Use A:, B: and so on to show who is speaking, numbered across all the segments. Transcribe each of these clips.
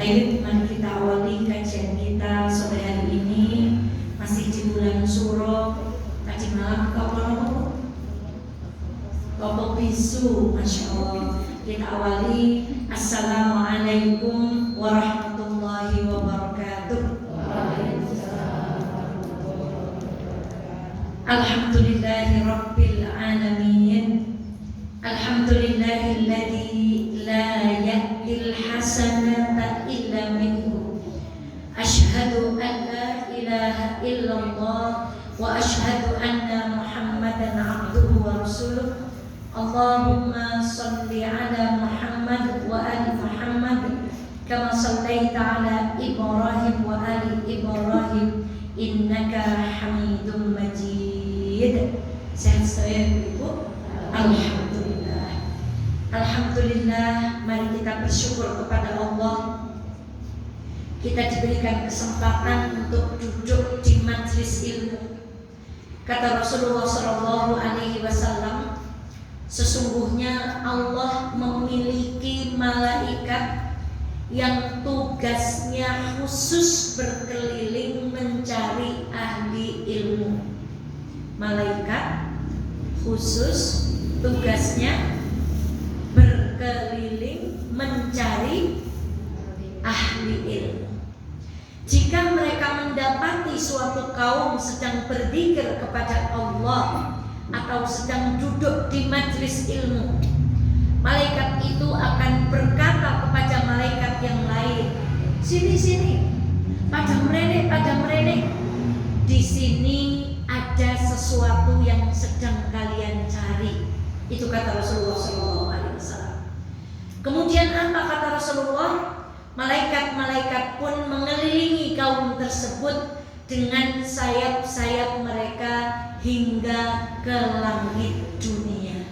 A: Baik, mari kita awali kajian kita sore hari ini. Masih di bulan Suro. Tadi malam Bapak bisu, Masya Allah. Kita awali. Assalamualaikum warahmatullahi wabarakatuh. Alhamdulillahi rabbil alamin. Alhamdulillahilladzi la ya'til hasanata illa minhu. Asyhadu an la ilaha illallah wa asyhadu anna Muhammadan abduhu wa rasuluh. Allahumma salli ala Muhammad wa ali Muhammad kama sallaita ala Ibrahim wa ali Ibrahim innaka Hamidum Majid. Sehat saya Ibu? Alhamdulillah. Alhamdulillah, mari kita bersyukur kepada Allah. Kita diberikan kesempatan untuk duduk di majelis ilmu. Kata Rasulullah SAW, sesungguhnya Allah memiliki malaikat yang tugasnya khusus berkeliling mencari ahli ilmu. Malaikat khusus tugasnya berkeliling mencari ahli ilmu. Jika mereka mendapati suatu kaum sedang berzikir kepada Allah atau sedang duduk di majelis ilmu, malaikat itu akan berkata kepada malaikat yang lain, sini, pada merene. Di sini ada sesuatu yang sedang kalian cari. Itu kata Rasulullah SAW. Kemudian apa kata Rasulullah? Malaikat-malaikat pun mengelilingi kaum tersebut dengan sayap-sayap mereka hingga ke langit dunia.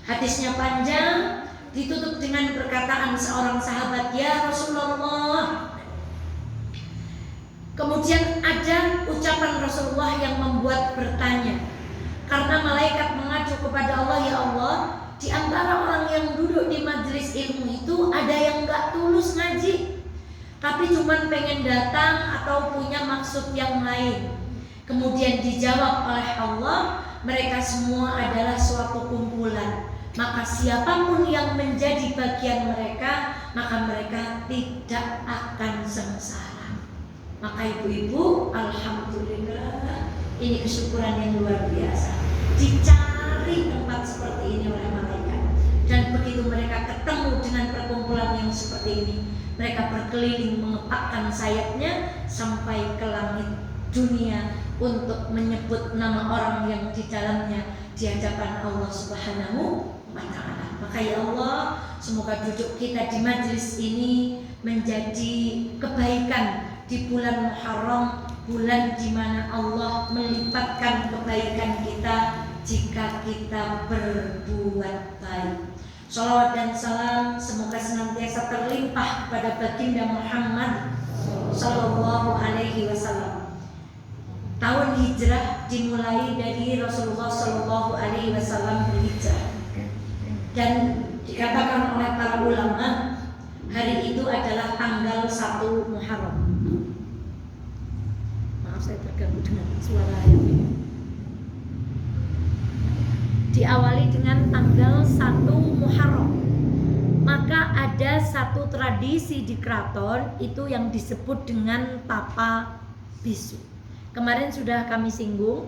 A: Hadisnya panjang, ditutup dengan perkataan seorang sahabat, ya Rasulullah. Kemudian ada ucapan Rasulullah yang membuat bertanya, karena malaikat mengacu kepada Allah, ya Allah, di antara orang yang duduk di majelis ilmu itu ada yang gak tulus ngaji, tapi cuma pengen datang atau punya maksud yang lain. Kemudian dijawab oleh Allah, mereka semua adalah suatu kumpulan. Maka siapapun yang menjadi bagian mereka, maka mereka tidak akan sengsara. Maka ibu-ibu, alhamdulillah, ini kesyukuran yang luar biasa. Dicari tempat seperti ini oleh malaikat. Dan begitu mereka ketemu dengan perkumpulan yang seperti ini, mereka berkeliling mengepakkan sayapnya sampai ke langit dunia untuk menyebut nama orang yang di dalamnya di hadapan Allah Subhanahu wa ta'ala. Maka ya Allah, semoga duduk kita di majelis ini menjadi kebaikan di bulan Muharram, bulan di mana Allah melipatkan kebaikan kita jika kita berbuat baik. Shalawat dan salam semoga senantiasa terlimpah pada baginda Muhammad Sallallahu Alaihi Wasallam. Tahun hijrah dimulai dari Rasulullah Sallallahu Alaihi Wasallam berhijrah, dan dikatakan oleh para ulama hari itu adalah tanggal 1 Muharram. Maaf saya terganggu dengan suara ini. Diawali dengan tanggal 1 Muharram. Maka ada satu tradisi di keraton itu yang disebut dengan tapa bisu. Kemarin sudah kami singgung.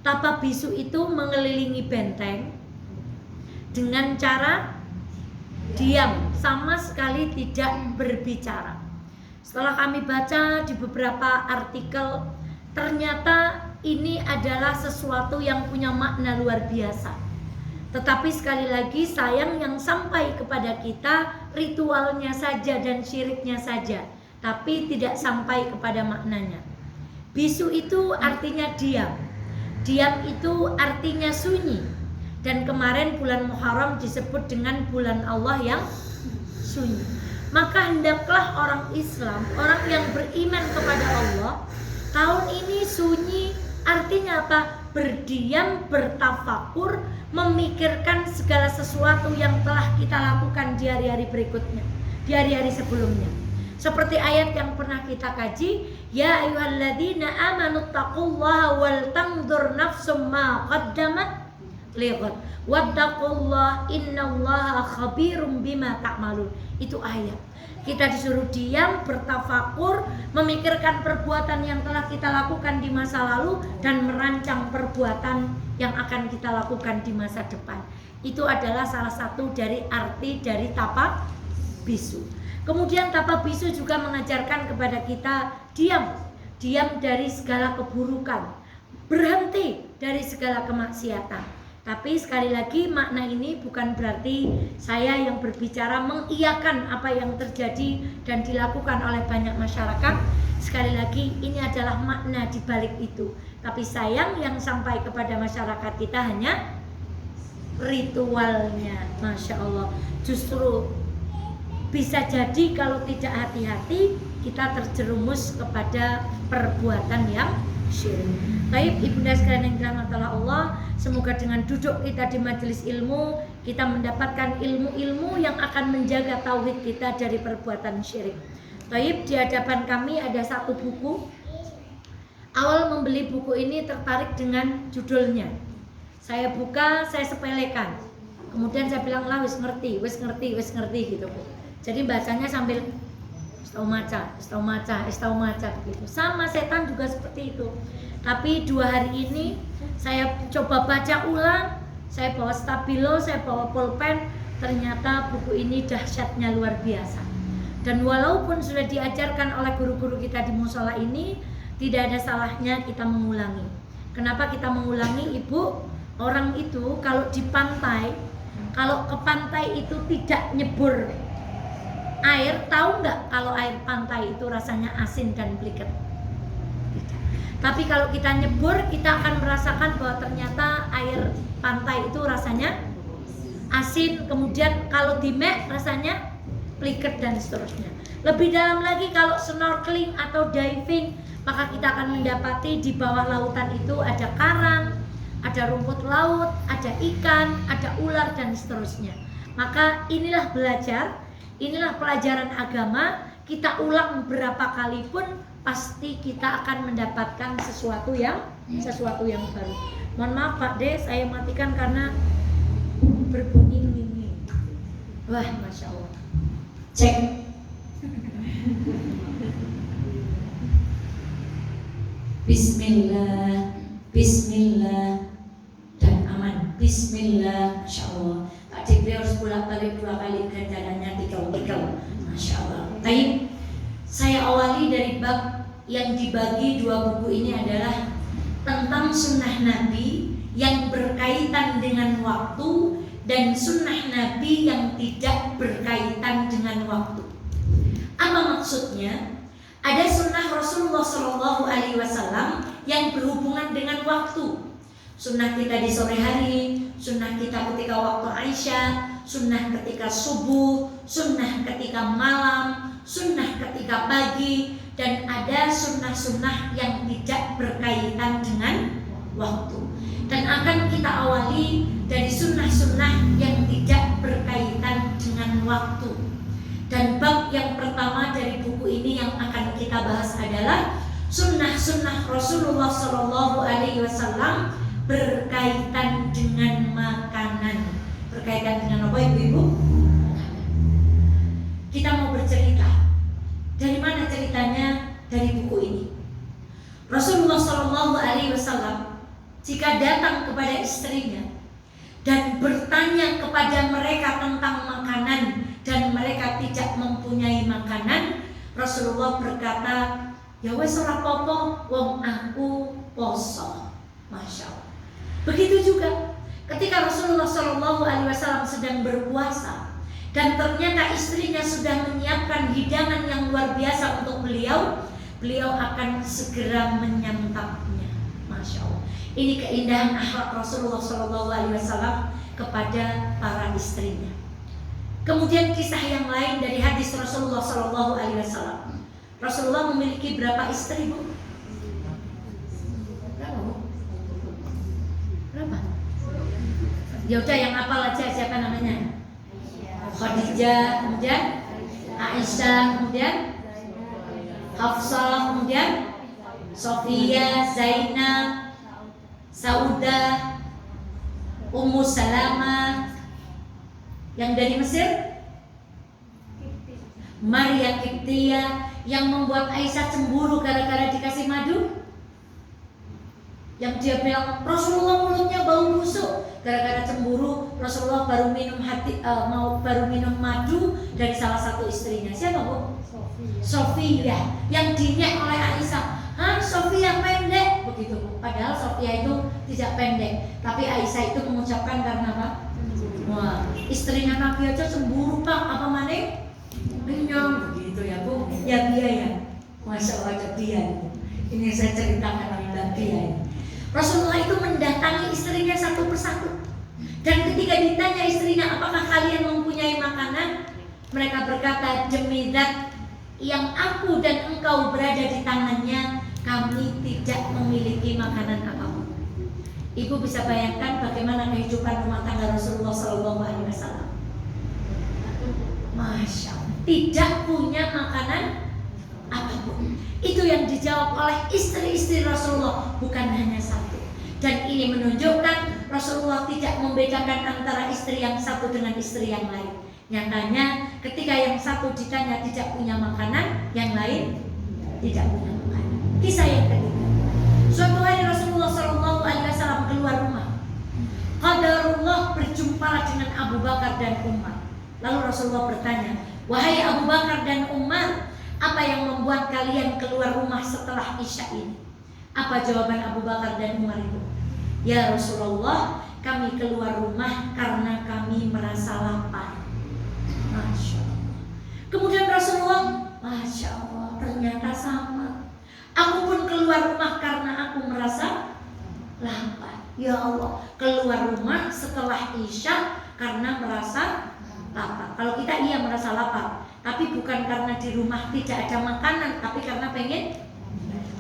A: Tapa bisu itu mengelilingi benteng dengan cara diam, sama sekali tidak berbicara. Setelah kami baca di beberapa artikel, ternyata ini adalah sesuatu yang punya makna luar biasa. Tetapi sekali lagi sayang yang sampai kepada kita ritualnya saja dan syiriknya saja, tapi tidak sampai kepada maknanya. Bisu itu artinya diam. Diam itu artinya sunyi. Dan kemarin bulan Muharram disebut dengan bulan Allah yang sunyi. Maka hendaklah orang Islam, orang yang beriman kepada Allah, tahun ini sunyi. Artinya apa? Berdiam, bertafakur, memikirkan segala sesuatu yang telah kita lakukan di hari-hari berikutnya, di hari-hari sebelumnya. Seperti ayat yang pernah kita kaji, ya ayyuhalladzina amanu taqullaha wal tanzur nafsum ma qaddamat lighad wattaqullaha innallaha khabirum bima ta'malun. Itu ayat. Kita disuruh diam, bertafakur, memikirkan perbuatan yang telah kita lakukan di masa lalu dan merancang perbuatan yang akan kita lakukan di masa depan. Itu adalah salah satu dari arti dari tapa bisu. Kemudian tapa bisu juga mengajarkan kepada kita diam dari segala keburukan, berhenti dari segala kemaksiatan. Tapi sekali lagi makna ini bukan berarti saya yang berbicara mengiyakan apa yang terjadi dan dilakukan oleh banyak masyarakat. Sekali lagi ini adalah makna di balik itu. Tapi sayang yang sampai kepada masyarakat kita hanya ritualnya. Masya Allah. Justru bisa jadi kalau tidak hati-hati kita terjerumus kepada perbuatan yang syirik. Baik ibunda sekalian yang dirahmati Allah, semoga dengan duduk kita di majelis ilmu kita mendapatkan ilmu-ilmu yang akan menjaga tauhid kita dari perbuatan syirik. Baik, di hadapan kami ada satu buku. Awal membeli buku ini tertarik dengan judulnya. Saya buka, saya sepelekan. Kemudian saya bilang lah wis ngerti gitu Bu. Jadi bacanya sambil istau maca begitu. Sama setan juga seperti itu. Tapi 2 hari ini saya coba baca ulang, saya bawa stabilo, saya bawa pulpen, ternyata buku ini dahsyatnya luar biasa. Dan walaupun sudah diajarkan oleh guru-guru kita di musola ini, tidak ada salahnya kita mengulangi. Kenapa kita mengulangi, Ibu? Orang itu kalau di pantai, kalau ke pantai itu tidak nyebur air, tahu nggak kalau air pantai itu rasanya asin dan pliket? Tapi kalau kita nyebur, kita akan merasakan bahwa ternyata air pantai itu rasanya asin, kemudian kalau di mek rasanya pliket dan seterusnya. Lebih dalam lagi kalau snorkeling atau diving, maka kita akan mendapati di bawah lautan itu ada karang, ada rumput laut, ada ikan, ada ular dan seterusnya. Maka inilah belajar, inilah pelajaran agama. Kita ulang berapa kali pun pasti kita akan mendapatkan sesuatu yang baru. Mohon maaf Pak De, saya matikan karena berbunyi ini. Wah, Masya Allah. Cek. Bismillah, Bismillah, dan aman. Bismillah, Masya Allah. Pak De harus bolak-balik 2 kali ganjarannya 3. Masya Allah. Baik, saya awali dari bab yang dibagi 2 buku ini adalah tentang sunnah Nabi yang berkaitan dengan waktu dan sunnah Nabi yang tidak berkaitan dengan waktu. Apa maksudnya? Ada sunnah Rasulullah SAW yang berhubungan dengan waktu. Sunnah kita di sore hari, sunnah kita ketika waktu Aisyah, sunnah ketika subuh, sunnah ketika malam, sunnah ketika pagi, dan ada sunnah-sunnah yang tidak berkaitan dengan waktu. Dan akan kita awali dari sunnah-sunnah yang tidak berkaitan dengan waktu. Dan bab yang pertama dari buku ini yang akan kita bahas adalah sunnah-sunnah Rasulullah SAW berkaitan dengan makanan. Berkaitan dengan apa ibu-ibu? Kita mau bercerita. Dari mana ceritanya? Dari buku ini. Rasulullah SAW jika datang kepada istrinya dan bertanya kepada mereka tentang makanan dan mereka tidak mempunyai makanan, Rasulullah berkata, ya wes ora apa-apa, wong aku poso. Masya Allah. Begitu juga ketika Rasulullah SAW sedang berpuasa dan ternyata istrinya sudah menyiapkan hidangan yang luar biasa untuk beliau akan segera menyantapnya. Masya Allah. Ini keindahan akhlak Rasulullah SAW kepada para istrinya. Kemudian kisah yang lain dari hadis Rasulullah SAW. Rasulullah memiliki berapa istri, Bu? Berapa? Ya udah yang hafal aja siapa namanya? Khadijah, kemudian Aisyah, kemudian Hafsah, kemudian Sofia, Zainab, Saudah, Ummu Salamah. Yang dari Mesir, Maria Kiptia. Yang membuat Aisyah cemburu gara-gara dikasih madu, yang dia bilang Rasulullah mulutnya bau busuk, gara-gara cemburu Rasulullah baru minum madu dari salah satu istrinya. Siapa Bu? Sofia. Yang dinyek oleh Aisyah. Sofia pendek begitu Bu. Padahal Sofia itu tidak pendek, tapi Aisyah itu mengucapkan karena apa? Wah, istrinya Nabi aja cemburu Pak, apa maneh? Kenyang begitu ya Bu. Ya biaya. Masya Allah dia. Ini saya ceritakan tentang dia. Rasulullah itu mendatangi istrinya satu persatu. Dan ketika ditanya istrinya, apakah kalian mempunyai makanan? Mereka berkata, demi Zat yang aku dan engkau berada di tangannya, kami tidak memiliki makanan apapun. Ibu bisa bayangkan bagaimana kehidupan rumah tangga Rasulullah SAW. Masya Allah, tidak punya makanan apapun. Itu yang dijawab oleh istri-istri Rasulullah, bukan hanya satu. Dan ini menunjukkan Rasulullah tidak membedakan antara istri yang satu dengan istri yang lain. Nyatanya ketika yang satu ditanya tidak punya makanan, yang lain tidak punya makanan. Kisah yang ketiga, suatu hari Rasulullah SAW keluar rumah. Qadarullah berjumpa dengan Abu Bakar dan Umar. Lalu Rasulullah bertanya, wahai Abu Bakar dan Umar, apa yang membuat kalian keluar rumah setelah Isya ini? Apa jawaban Abu Bakar dan Umar itu? Ya Rasulullah, kami keluar rumah karena kami merasa lapar. Masya Allah. Kemudian Rasulullah, Masya Allah, ternyata sama. Aku pun keluar rumah karena aku merasa lapar. Ya Allah, keluar rumah setelah Isya karena merasa lapar. Kalau kita merasa lapar, tapi bukan karena di rumah tidak ada makanan, tapi karena pengen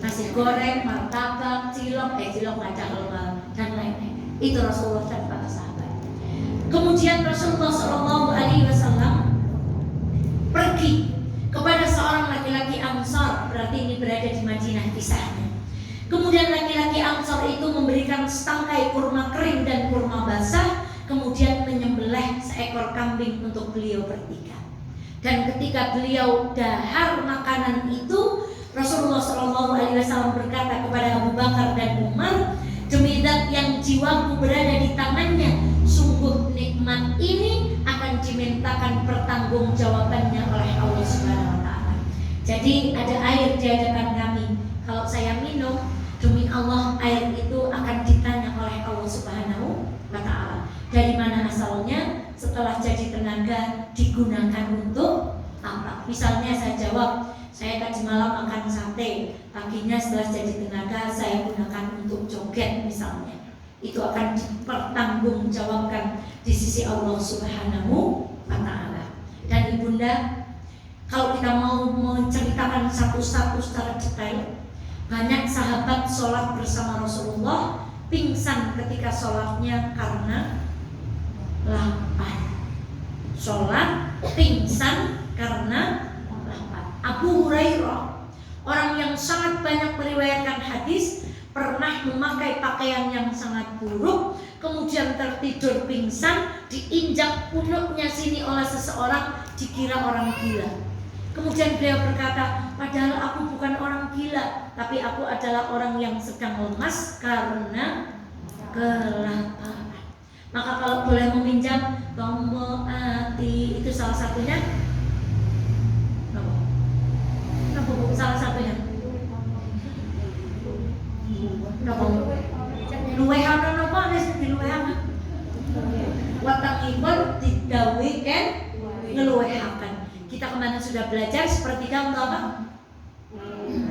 A: nasi goreng, martabak, cilok nggak ada kalau dan lain-lain. Itu Rasulullah dan para sahabat. Kemudian Rasulullah SAW pergi kepada seorang laki-laki Ansar, berarti ini berada di Madinah kisahnya. Kemudian laki-laki Ansar itu memberikan setangkai kurma kering dan kurma basah, kemudian menyembelih seekor kambing untuk beliau bertiga. Dan ketika beliau dahar makanan itu, Rasulullah SAW berkata kepada Abu Bakar dan Umar, demi Zat yang jiwaku berada di tangannya, sungguh nikmat ini akan dimintakan pertanggungjawabannya oleh Allah Subhanahu Wa Taala. Jadi ada air di hadapan kami. Kalau saya minum, demi Allah air itu akan ditanya oleh Allah Subhanahu Wa Taala. Dari mana asalnya? Setelah jadi tenaga digunakan untuk apa? Misalnya saya jawab, saya tadi malam makan sate, paginya setelah jadi tenaga saya gunakan untuk joget misalnya. Itu akan dipertanggungjawabkan di sisi Allah Subhanahu Wa Taala. Dan ibunda, kalau kita mau menceritakan satu-satu secara detail, banyak sahabat sholat bersama Rasulullah pingsan ketika sholatnya karena lapar. Sholat pingsan karena lapar. Abu Hurairah, orang yang sangat banyak meriwayatkan hadis, pernah memakai pakaian yang sangat buruk, kemudian tertidur pingsan, diinjak punuknya sini oleh seseorang, dikira orang gila. Kemudian beliau berkata, padahal aku bukan orang gila, tapi aku adalah orang yang sedang lemas karena kelaparan. Maka kalau boleh meminjam tombol hati, itu salah satunya. Kenapa bu? Salah satunya. Kenapa? Luwehan apa? Di luwehan. Watang ibor didawikan ngeluwehakan. Kita kemarin sudah belajar sepertiga untuk apa?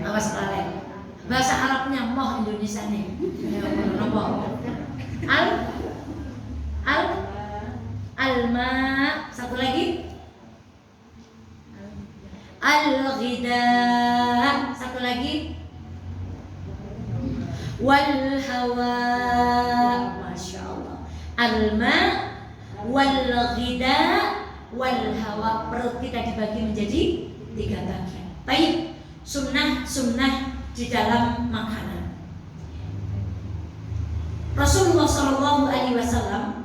A: Awas kalian. Bahasa Arabnya moh Indonesia nih. Kenapa? Alma, satu lagi al-ghida, satu lagi wal hawa. Masya Allah. Alma wal ghida wal hawa. Perut kita dibagi menjadi 3 bagian. Baik, sunnah-sunnah di dalam makanan. Rasulullah SAW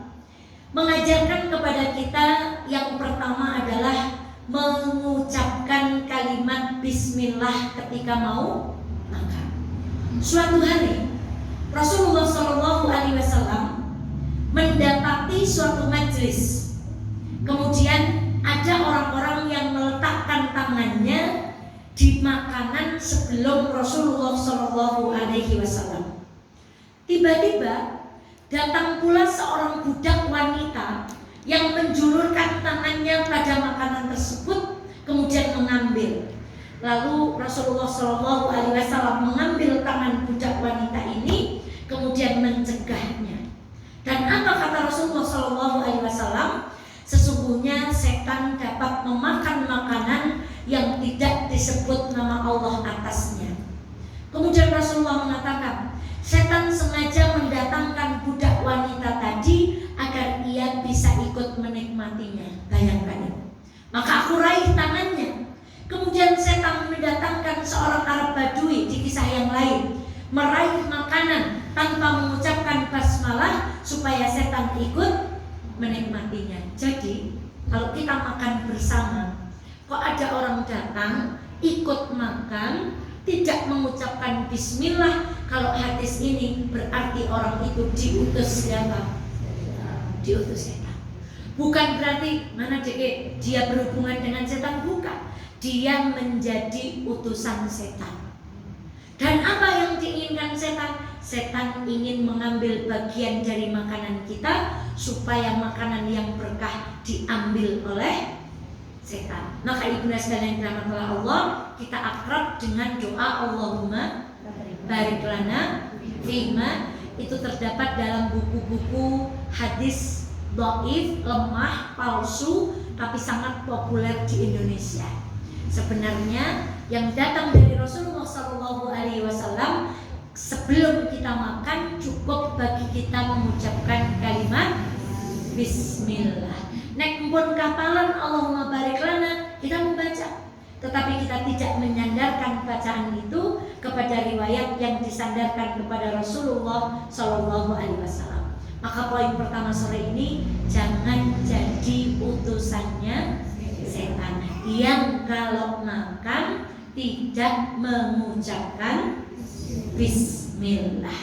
A: mengajarkan kepada kita yang pertama adalah mengucapkan kalimat bismillah ketika mau makan. Suatu hari Rasulullah SAW mendapati suatu majelis. Kemudian ada orang-orang yang meletakkan tangannya di makanan sebelum Rasulullah SAW. Tiba-tiba datang pula seorang budak wanita yang menjulurkan tangannya pada makanan tersebut, kemudian mengambil. Lalu Rasulullah SAW mengambil tangan budak wanita ini, kemudian mencegahnya. Dan apa kata Rasulullah SAW? Sesungguhnya setan dapat memakan makanan yang tidak disebut nama Allah atasnya. Kemudian Rasulullah mengatakan, setan sengaja mendatangkan budak wanita tadi agar ia bisa ikut menikmatinya. Bayangkan itu. Maka aku raih tangannya. Kemudian setan mendatangkan seorang Arab Badui di kisah yang lain, meraih makanan tanpa mengucapkan basmalah supaya setan ikut menikmatinya. Jadi kalau kita makan bersama, kok ada orang datang ikut makan tidak mengucapkan bismillah, kalau hadis ini berarti orang itu diutus siapa? Diutus setan. Bukan berarti mana dia berhubungan dengan setan, bukan. Dia menjadi utusan setan. Dan apa yang diinginkan setan? Setan ingin mengambil bagian dari makanan kita supaya makanan yang berkah diambil oleh setan. Maka ibunda sekalian yang dirahmati Allah, kita akrab dengan doa Allahumma barik lana fima. Itu terdapat dalam buku-buku hadis dhaif, lemah, palsu, tapi sangat populer di Indonesia. Sebenarnya yang datang dari Rasulullah SAW, sebelum kita makan cukup bagi kita mengucapkan kalimat bismillah. Nek pun kapalan Allahumma barik lana, kita membaca, tetapi kita tidak menyandarkan bacaan itu kepada riwayat yang disandarkan kepada Rasulullah SAW. Maka poin pertama sore ini, jangan jadi utusannya setan yang kalau makan tidak mengucapkan bismillah.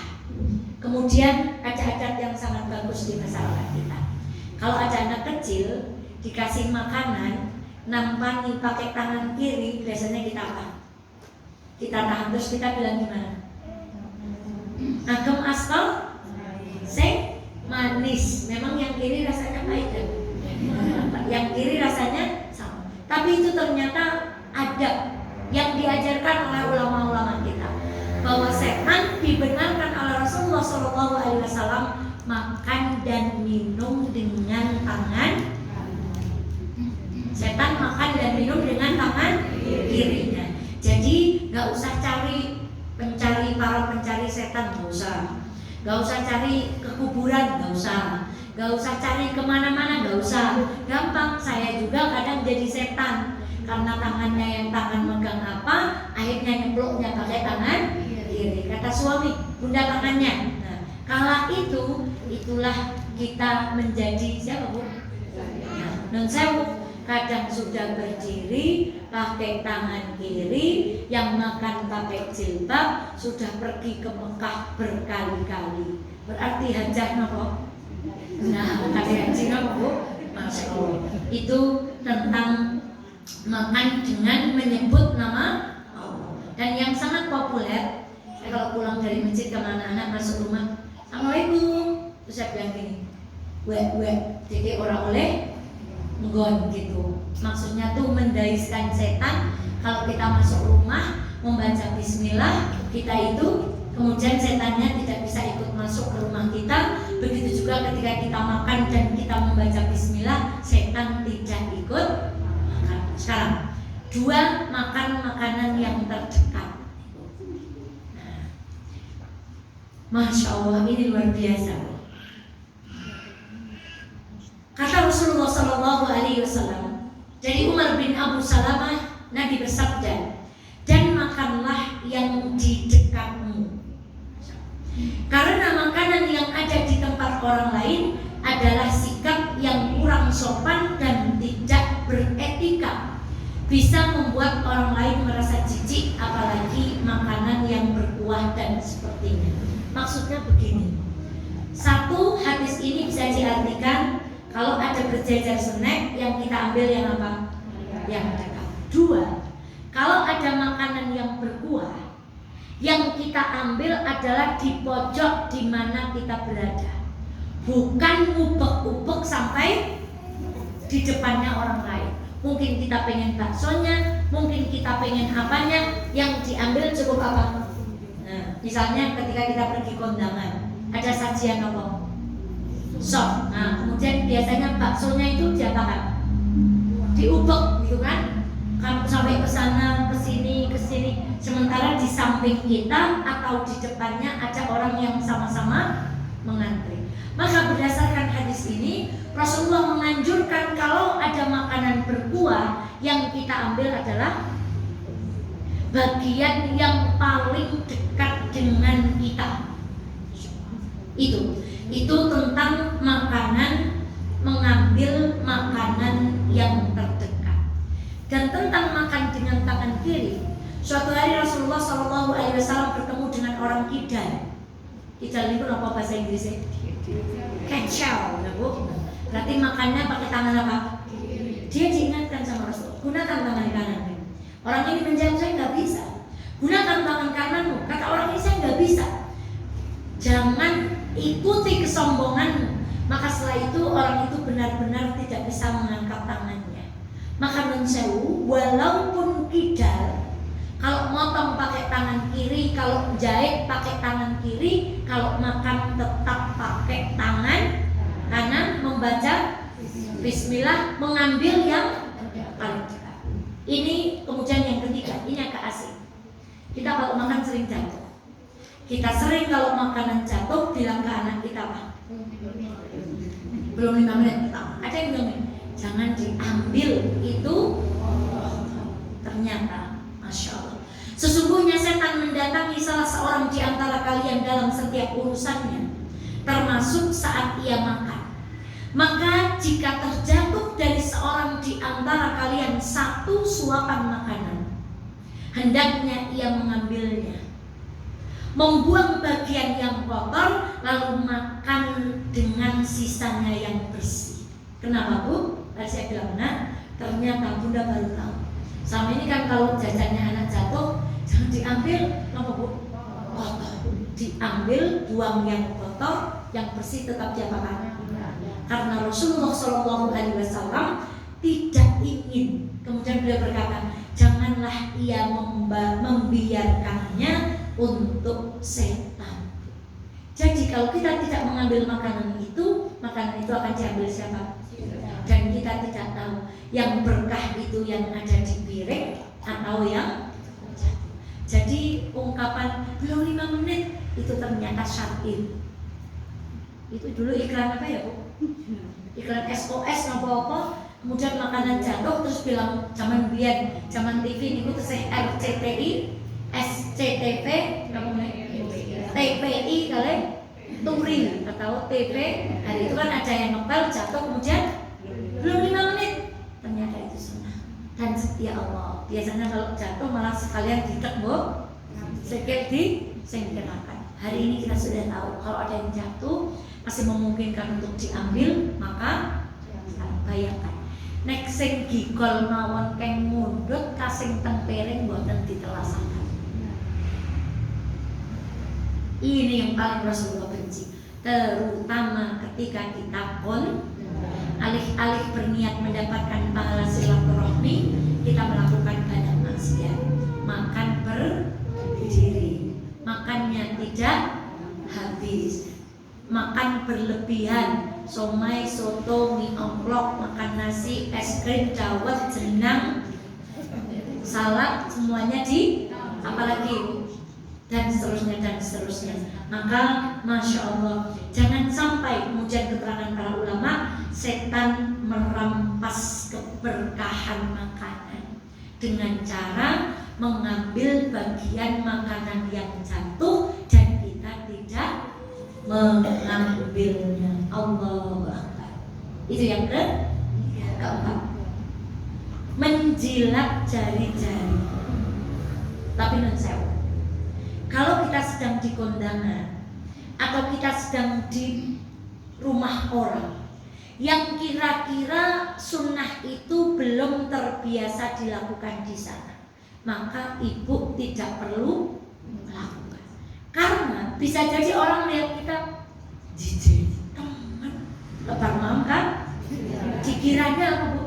A: Kemudian ada adat yang sangat bagus di masyarakat kita. Kalau ada anak kecil dikasih makanan, nampani pakai tangan kiri, biasanya kita apa? Kita tahan, terus kita bilang gimana? Agem asal sing manis. Memang yang kiri rasanya pahit kan? Yang kiri rasanya sama. Tapi itu ternyata adab yang diajarkan oleh ulama-ulama kita, bahwa setan dibenarkan oleh Rasulullah SAW makan dan minum dengan tangan. Setan makan dan minum dengan tangan kirinya. Jadi nggak usah cari para pencari setan, nggak usah. Nggak usah cari ke kuburan, nggak usah. Nggak usah cari kemana-mana, nggak usah. Gampang, saya juga kadang jadi setan karena tangannya yang tangan megang apa, akhirnya nyeploknya pakai tangan kiri. Kata suami, bunda tangannya. Nah, kala itulah kita menjadi siapa bu? Non sewu. Kadang sudah berdiri pakai tangan kiri, yang makan pakai jilbab, sudah pergi ke Mekah berkali-kali. Berarti hajah nopo? Nah, kali haji nopo? Masya Allah. Itu tentang makan dengan menyebut nama Allah. Dan yang sangat populer, saya kalau pulang dari masjid ke anak-anak masuk rumah, Assalamualaikum, terus saya bilang gini, jadi orang oleh nggon gitu. Maksudnya tuh mendaiskan setan. Kalau kita masuk rumah membaca bismillah, kita itu kemudian setannya tidak bisa ikut masuk ke rumah kita. Begitu juga ketika kita makan dan kita membaca bismillah, setan tidak ikut makan. Sekarang, 2, makan makanan yang terdekat. Masya Allah, ini luar biasa. Kata Rasulullah SAW, dari Umar bin Abu Salamah, Nabi bersabda, dan yang di dekatmu. Karena makanan yang ada di tempat orang lain adalah sikap yang kurang sopan dan tidak beretika, bisa membuat orang lain merasa jijik, apalagi makanan yang berkuah dan sepertinya. Maksudnya begini, satu, hadis ini bisa diartikan kalau ada berjajar snack yang kita ambil yang apa? Yang dekat. Dua, kalau ada makanan yang berkuah, yang kita ambil adalah di pojok di mana kita berada, bukan ubek-ubek sampai di depannya orang lain. Mungkin kita pengen baksonya, mungkin kita pengen apanya, yang diambil cukup apa? Nah, misalnya ketika kita pergi kondangan, ada sajian apa? Sop. Nah, kemudian biasanya baksonya itu diapakan? Diubek gitu kan? Sampai ke sana, ke sini. Sementara di samping kita atau di depannya ada orang yang sama-sama mengantri. Maka berdasarkan hadis ini, Rasulullah menganjurkan kalau ada makanan berkuah, yang kita ambil adalah bagian yang paling dekat dengan kita. Itu tentang makanan, mengambil makanan yang terdekat. Dan tentang makan dengan tangan kiri, suatu hari Rasulullah SAW bertemu dengan orang kidal. Kidal itu apa bahasa Inggrisnya? Kecel, ya Bu. Berarti makannya pakai tangan apa? Dia diingatkan sama Rasul, gunakan tangan kanan. Orang ini menjawab, saya nggak bisa. Gunakan tangan kananmu. Kata orang ini, saya nggak bisa. Jangan ikuti kesombonganmu. Maka setelah itu orang itu benar-benar tidak bisa mengangkat tangannya. Maka mensewu, walaupun kidal, kalau motong pakai tangan kiri, kalau jahit pakai tangan kiri, kalau makan tetap pakai tangan kanan, membaca bismillah, mengambil yang paling dekat. Ini kemudian yang ketiga, ini agak asik. Kita kalau makan sering jatuh. Kita sering kalau makanan jatuh bilang ke anak kita apa? Belum 5 menit pertama. Ada yang bilang, jangan diambil itu. Ternyata, Masya Allah, sesungguhnya setan mendatangi salah seorang di antara kalian dalam setiap urusannya, termasuk saat ia makan. Maka jika terjatuh dari seorang di antara kalian satu suapan makanan, hendaknya ia mengambilnya, membuang bagian yang kotor, lalu makan dengan sisanya yang bersih. Kenapa Bu? Tadi saya bilang, nah, ternyata Bunda baru tahu. Selama ini kan kalau jajannya anak jatuh, jangan diambil, apa Bu? Kotor. Diambil, buang yang kotor, yang bersih tetap diapakan. Karena Rasulullah SAW tidak ingin. Kemudian beliau berkata, janganlah ia membiarkannya untuk setan. Jadi kalau kita tidak mengambil makanan itu akan diambil siapa? Dan kita tidak tahu yang berkah itu yang ada di piring atau yang jatuh. Jadi ungkapan belum 5 menit itu ternyata syar'i. Itu dulu iklan apa ya Bu? Iklan SOS apa-apa, kemudian makanan jatuh terus bilang zaman biyen, zaman TV niku tesih RCTI, SCTV, TPI kali Turi atau TV. Hari itu kan ada yang ngepel jatuh kemudian belum 5 menit ternyata itu sunnah dan setia Allah. Biasanya kalau jatuh malah sekalian ditek Bu, sekalian disingkirkan. Hari ini kita sudah tahu kalau ada yang jatuh masih memungkinkan untuk diambil, maka bayangkan nek sing gigol mawon keng mundhut kasing teng piring mboten ditelasaken. Ini yang paling Rasulullah benci, terutama ketika kita alih-alih berniat mendapatkan pahala silaturahmi, kita melakukan banyak maksiat. Makan berdiri, makannya tidak habis, makan berlebihan, somai, soto, mie omplok, makan nasi, es krim, dawet, jenang, salad, semuanya apalagi dan seterusnya. Maka Masya Allah, jangan sampai kemudian keterangan para ulama, setan merampas keberkahan makanan dengan cara mengambil bagian makanan yang jatuh dan kita tidak mengambilnya. Allahu Akbar. Itu yang keempat. Menjilat jari-jari. Tapi non sewu, kalau kita sedang di kondangan atau kita sedang di rumah orang yang kira-kira sunnah itu belum terbiasa dilakukan di sana, maka ibu tidak perlu melakukan. Karena bisa jadi orang lihat kita jijik, teman, lebar malam kan? Dikiranya apa bu?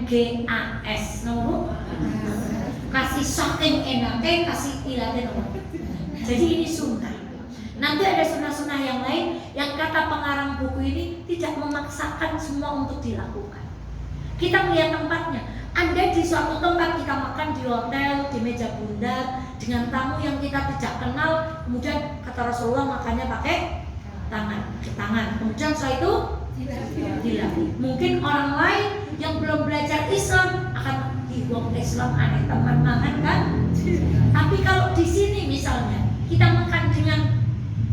A: MANGAS, no? Kasih saking enaknya, kasih ilatnya no? Jadi ini sunnah. Nanti ada sunnah-sunnah yang lain yang kata pengarang buku ini tidak memaksakan semua untuk dilakukan. Kita melihat tempatnya. Anda di suatu tempat, kita makan di hotel, di meja bundar dengan tamu yang kita tidak kenal, kemudian kata Rasulullah makannya pakai tangan. Kemudian setelah itu dilapih. Mungkin orang lain yang belum belajar Islam akan wong Islam aneh teman makan kan? Tapi kalau di sini misalnya kita makan dengan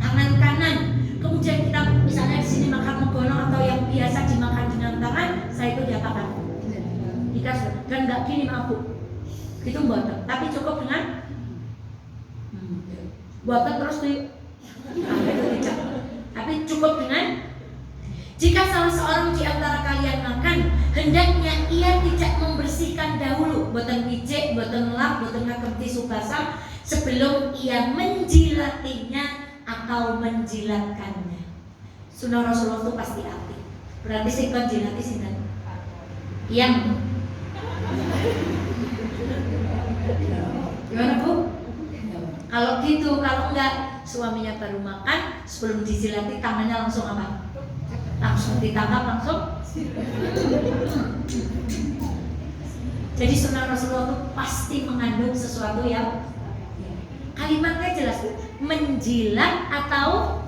A: tangan kanan, kemudian kita misalnya di sini makan menggonong atau yang biasa dimakan dengan tangan, saya itu diapakan? Kita dan nggak gini maaf bu, itu buatan. Tapi cukup dengan buatan terus tuh, itu tidak. Tapi cukup dengan jika salah seorang di antara kalian makan, hendaknya ia tidak membersihkan dahulu, boten pijek, boten lap, boten ngagem tisu basah sebelum ia menjilatinya atau menjilatkannya. Sunnah Rasulullah itu pasti api. Berarti sing menjilati sinten? Yang gimana bu? Kalau gitu, kalau enggak suaminya baru makan, sebelum dijilati tangannya langsung apa? Langsung ditangkap langsung. Jadi sunnah Rasulullah itu pasti mengandung sesuatu yang kalimatnya jelas, menjilat atau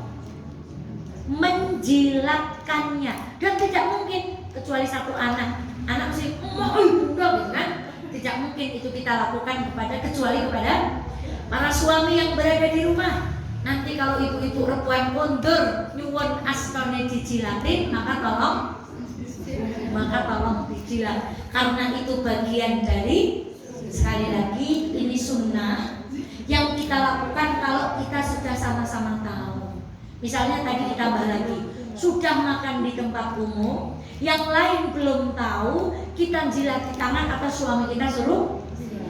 A: menjilatkannya. Dan tidak mungkin kecuali satu anak mesti bunda gitu kan. Tidak mungkin itu kita lakukan kecuali kepada para suami yang berada di rumah. Nanti kalau ibu-ibu rebuan kondur nyuwun astone dijilatin, maka tolong dijilat. Karena itu bagian dari, sekali lagi, ini sunnah yang kita lakukan kalau kita sudah sama-sama tahu. Misalnya tadi ditambah lagi, sudah makan di tempat umum, yang lain belum tahu, kita jilat di tangan atau suami kita suruh.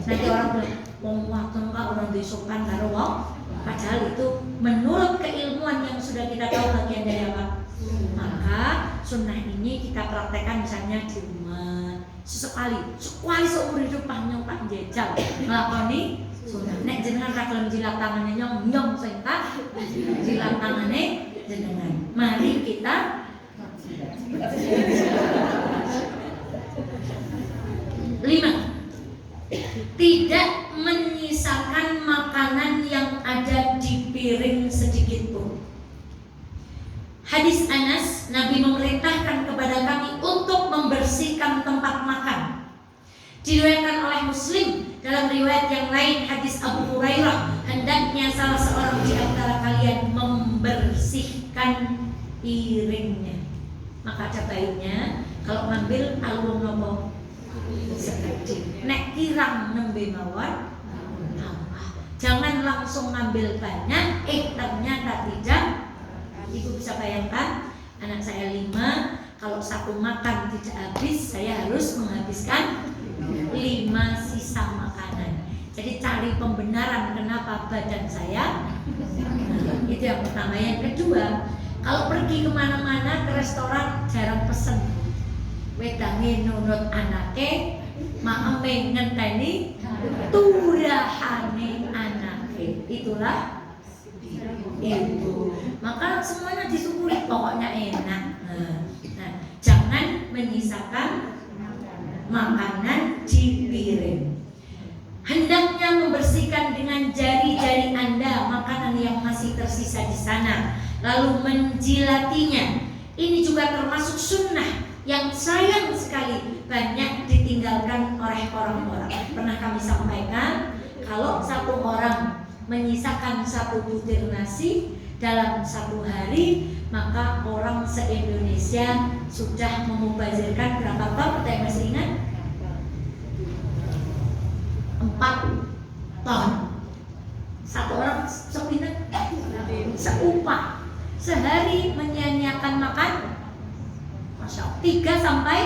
A: Nanti orang bilang, wong waton kak orang disopan karo wong. Padahal itu menurut keilmuan yang sudah kita tahu bagian dari apa. Maka sunnah ini kita praktekkan misalnya di rumah sekali seumur hidup nyong jejal ngelakoni sunnah. Nek jenengan ra gelem jilat tangannya nyong sing tak jilat tangannya jenengan. Mari kita 5. Tidak menyisakan makanan yang ada di piring sedikit pun. Hadis Anas, Nabi memerintahkan kepada kami untuk membersihkan tempat makan. Diriwayatkan oleh Muslim. Dalam riwayat yang lain hadis Abu Hurairah, hendaknya salah seorang di antara kalian membersihkan piringnya. Maka ada baiknya kalau ngambil alun nopo sedikit. Nek kirang nembe mawon, jangan langsung ngambil banyak, ternyata tidak. Ibu bisa bayangkan, anak saya 5, kalau satu makan tidak habis, saya harus menghabiskan 5 sisa makanan. Jadi cari pembenaran kenapa badan saya. Itu yang pertama. Yang kedua, kalau pergi kemana-mana ke restoran jarang pesen. Wedange nunut anake, maeme ngenteni turahane anake. Itulah ibu. Maka semuanya disyukuri, pokoknya enak. Nah, jangan menyisakan makanan di piring. Hendaknya membersihkan dengan jari-jari Anda makanan yang masih tersisa di sana, lalu menjilatinya. Ini juga termasuk sunnah yang sayang sekali banyak ditinggalkan oleh orang-orang. Pernah kami sampaikan, kalau satu orang menyisakan satu butir nasi dalam satu hari, maka orang se-Indonesia sudah memubazirkan berapa ton? Ada yang masih ingat? 4 ton. Satu orang sepinat seupah sehari menyia-nyiakan makan, Masya Allah, 3 sampai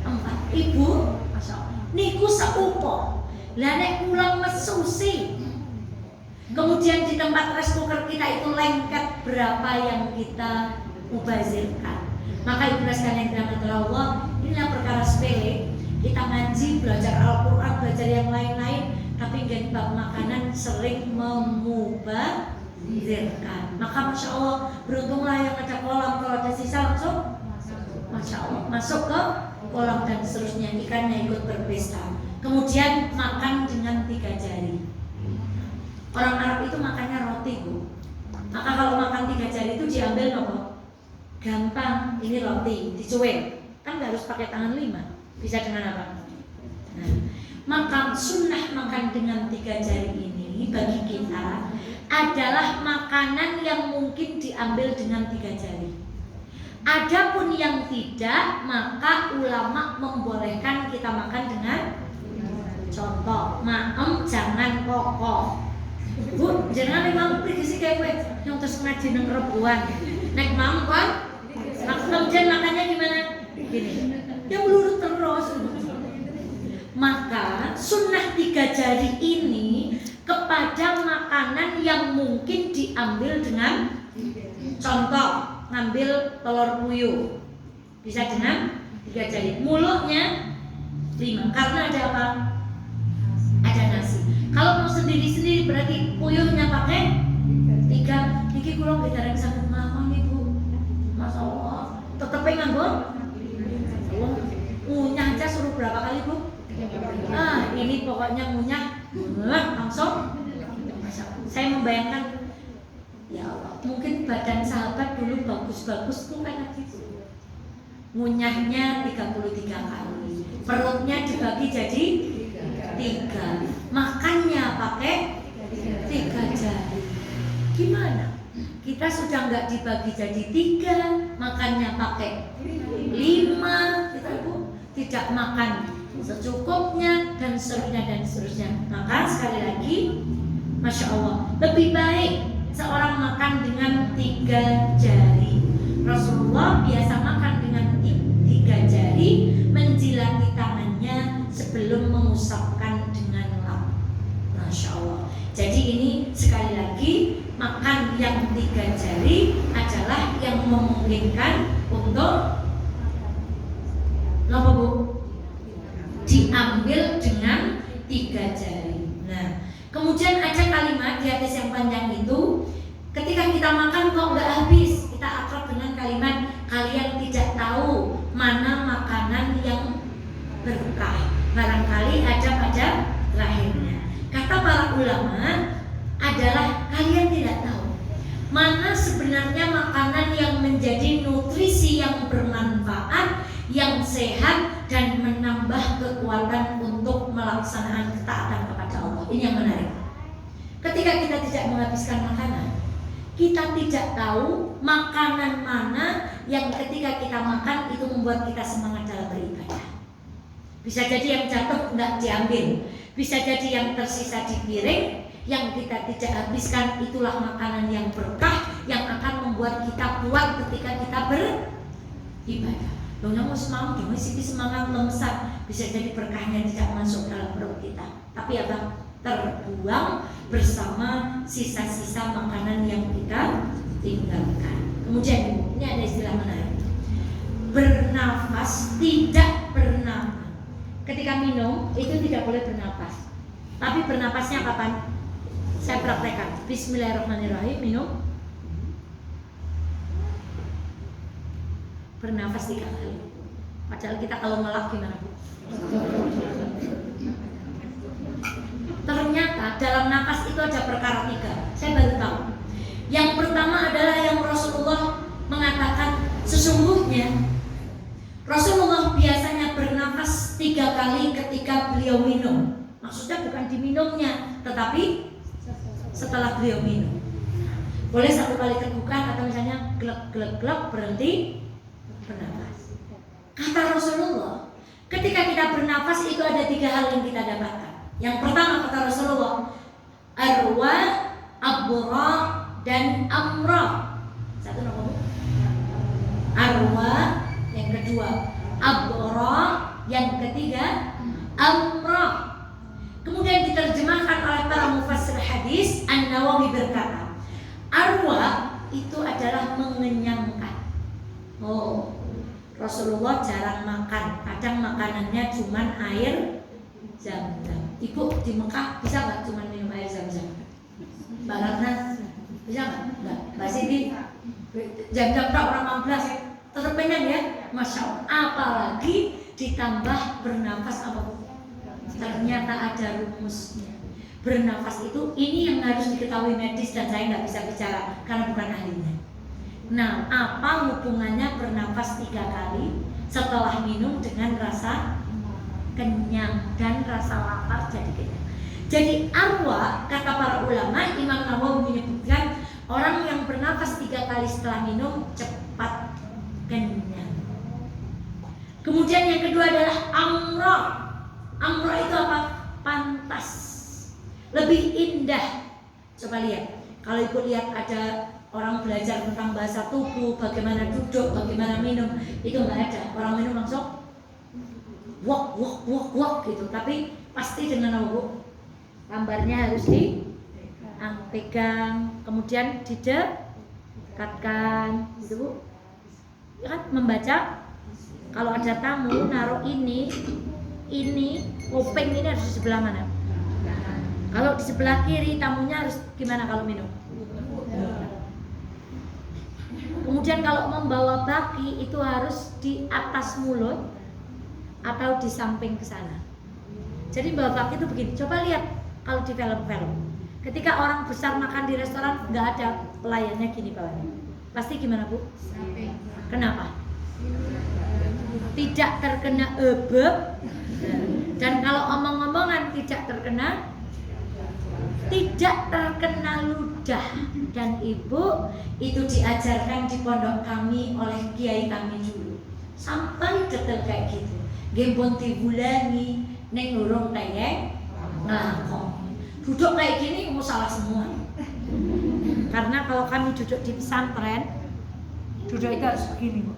A: 4 ibu, Masya Allah, niku seupo. Lah nek pulang mesusi, kemudian di tempat rice cooker kita itu lengket, berapa yang kita mubazirkan. Maka ibu sekalian yang dirahmati Allah, inilah perkara sepele. Kita ngaji, belajar Al-Quran, belajar yang lain-lain, tapi di bab makanan sering memubazirkan. Maka Masya Allah, beruntunglah yang ada kolam, kalau ada sisa langsung Masya Allah masuk ke kolam dan seterusnya, ikannya ikut berpesta. Kemudian makan dengan 3 jari. Orang Arab itu makannya roti, Bu. Maka kalau makan 3 jari itu diambil nopo? Gampang, ini roti, dicuek. Kan nggak harus pakai tangan 5. Bisa dengan apa? Nah, maka sunnah makan dengan 3 jari ini bagi kita adalah makanan yang mungkin diambil dengan 3 jari. Adapun yang tidak, maka ulama membolehkan kita makan dengan contoh, maem jangan pokok. Bu, jangan memang pergi kayak gue yang terus ngaji neng rebuan. Nek mam kan, kemudian makannya gimana? Gini, yang lurus terus. Maka sunnah 3 jari ini kepada makanan yang mungkin diambil dengan contoh, ngambil telur puyuh bisa dengan 3 jari, mulutnya 5, karena ada apa? Ada nasi. Kalau mau sendiri-sendiri berarti puyuhnya pakai 3. Niki kula nggih sakit mawon Ibu. Masya Allah. Tetep nganggo ngunyah aja suruh berapa kali Bu? Ini pokoknya ngunyah langsung. Saya membayangkan, ya Allah, mungkin badan sahabat dulu bagus-bagus tuh kayak gitu. Ngunyahnya 33 kali, perutnya dibagi jadi 3, makannya pakai 3 jari. Gimana? Kita sudah nggak dibagi jadi 3, makannya pakai 5, kita Bu tidak makan secukupnya dan seterusnya. Maka sekali lagi, Masya Allah, lebih baik seorang makan dengan 3 jari. Rasulullah biasa makan dengan 3 jari, menjilati tangannya sebelum mengusapkan dengan lap. Masya Allah. Jadi ini sekali lagi, makan yang 3 jari adalah yang memungkinkan untuk apa Bu? Diambil dengan 3 jari. Nah, kemudian ada kalimat di hadis yang panjang itu, ketika kita makan kok nggak habis, kita akrab dengan kalimat, kalian tidak tahu mana makanan yang berkah, barangkali ada pada terakhirnya. Kata para ulama adalah kalian tidak tahu mana sebenarnya makanan yang menjadi nutrisi yang bermanfaat, yang sehat dan menambah kekuatan untuk melaksanakan ketaatan kepada Allah. Ini yang menarik. Ketika kita tidak menghabiskan makanan, kita tidak tahu makanan mana yang ketika kita makan itu membuat kita semangat dalam beribadah. Bisa jadi yang jatuh nggak diambil, bisa jadi yang tersisa di piring, yang kita tidak habiskan itulah makanan yang berkah, yang akan membuat kita kuat ketika kita beribadah. Dongnya mau semangat, dongnya semangat lemsat, bisa jadi berkahnya tidak masuk dalam perut kita, tapi apa? Terbuang bersama sisa-sisa makanan yang kita tinggalkan. Kemudian ini ada istilah menarik, bernafas tidak bernafas. Ketika minum itu tidak boleh bernafas, tapi bernafasnya kapan? Saya praktekkan. Bismillahirrahmanirrahim, minum, bernafas 3 kali. Padahal kita kalau ngelak gimana Bu? Ternyata dalam nafas itu ada perkara 3. Saya baru tahu. Yang pertama adalah yang Rasulullah mengatakan, sesungguhnya Rasulullah biasanya bernafas 3 kali ketika beliau minum. Maksudnya bukan diminumnya, tetapi setelah beliau minum. Boleh 1 kali tegukan atau misalnya glek berhenti bernafas. Kata Rasulullah, ketika kita bernafas itu ada 3 hal yang kita dapatkan. Yang pertama kata Rasulullah, arwa, abra, dan amra. Satu nama arwa, yang kedua abra, yang ketiga amra. Kemudian diterjemahkan oleh para mufassir hadis. An-Nawawi berkata, arwa itu adalah mengenyangkan. Oh, Rasulullah jarang makan, kadang makanannya cuma air zam-zam. Ibu di Mekah bisa nggak cuma minum air zam-zam? Mbak Ratna bisa nggak? Mbak Siti jam-jam tak orang 15 tetap pengen ya, masya Allah. Apalagi ditambah bernafas apa? Ternyata ada rumusnya. Bernafas itu ini yang harus diketahui medis dan saya nggak bisa bicara karena bukan ahlinya. Nah, apa hubungannya bernafas 3 kali setelah minum dengan rasa kenyang dan rasa lapar jadi kenyang? Jadi arwa, kata para ulama, Imam Nawawi menyebutkan orang yang bernafas 3 kali setelah minum cepat kenyang. Kemudian yang kedua adalah amra. Amra itu apa? Pantas, lebih indah. Coba lihat, kalau ibu lihat ada orang belajar tentang bahasa tubuh, bagaimana duduk, bagaimana minum, itu nggak ada. Orang minum langsung wok gitu. Tapi pasti dengan apa, Bu? Gambarnya harus dipegang, kemudian didekatkan, gitu Bu. Ya kan, membaca. Kalau ada tamu naruh ini kuping ini harus di sebelah mana? Kalau di sebelah kiri, tamunya harus gimana kalau minum? Kemudian kalau membawa baki itu harus di atas mulut atau di samping ke sana. Jadi bawa baki itu begini. Coba lihat kalau di film-film. Ketika orang besar makan di restoran, nggak ada pelayannya gini bawahnya. Pasti gimana, Bu? Kenapa? Tidak terkena ebeb. Dan kalau omong-omongan tidak terkena ludah. Dan ibu itu diajarkan di pondok kami oleh kiai kami dulu sampai detail kayak gitu. Gempon tibulangi neng urung tayeng ngelakon. Duduk kayak gini mau salah semua. Karena kalau kami duduk di pesantren, duduk itu harus begini, Bu.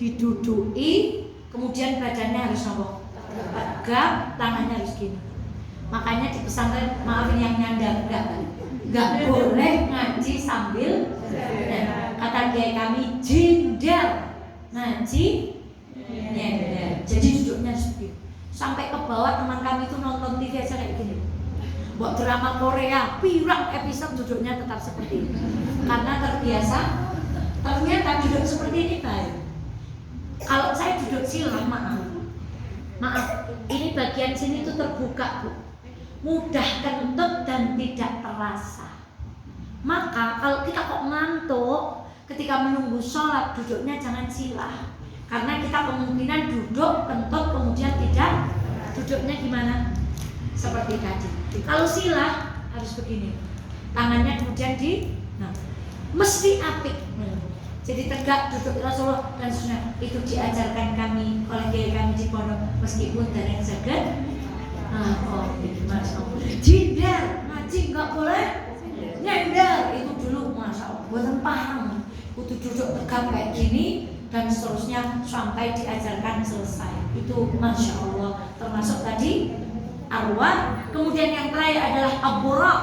A: Diduduki, kemudian badannya harus nongol tegak, tangannya harus gini. Makanya di pesantren, maafin yang nyandar, nggak boleh ngaji sambil kata kiai kami jindar, ngaji nyender. Jadi duduknya seperti sampai ke bawah. Teman kami itu nonton TV aja kayak gini. Buat drama Korea, pirang episode duduknya tetap seperti ini. Karena terbiasa. Ternyata duduk seperti ini baik. Kalau saya duduk sila, maaf, ini bagian sini tuh terbuka, Bu. Mudah kentut dan tidak terasa. Maka kalau kita kok ngantuk ketika menunggu sholat, duduknya jangan sila. Karena kita kemungkinan duduk kentut kemudian tidak. Duduknya gimana? Seperti tadi. Kalau sila harus begini. Tangannya kemudian mesti apik. Jadi tegak duduk Rasulullah dan sunnah itu diajarkan kami oleh kiai kami di pondok meskipun dari yang sakit. Jindar ngaji nggak boleh nyender itu dulu masya Allah buatan paham. Kudu duduk tegak kayak gini dan seterusnya sampai diajarkan selesai. Itu masya Allah termasuk tadi arwah. Kemudian yang terakhir adalah abra.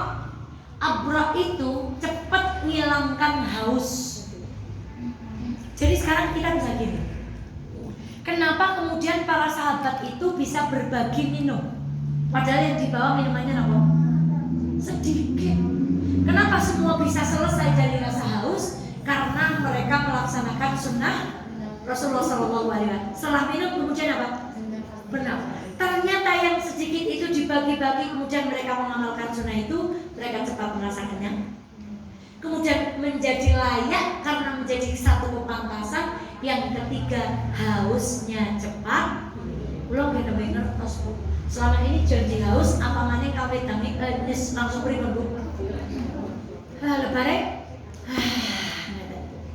A: Abra itu cepat menghilangkan haus. Jadi sekarang kita bisa gini. Kenapa kemudian para sahabat itu bisa berbagi minum? Padahal yang dibawa minumannya apa? Sedikit. Kenapa semua bisa selesai dari rasa haus? Karena mereka melaksanakan sunnah Rasulullah SAW. Setelah minum kemudian apa? Benar. Ternyata yang sedikit itu dibagi-bagi kemudian mereka mengamalkan sunnah itu, mereka cepat merasa kenyang. Kemudian menjadi layak karena menjadi satu kepantasan Yang ketiga, hausnya cepat. Belum kita ngertos Bu. Selama ini janji haus, apa mana kawet damit langsung beri Bu. Lebaran.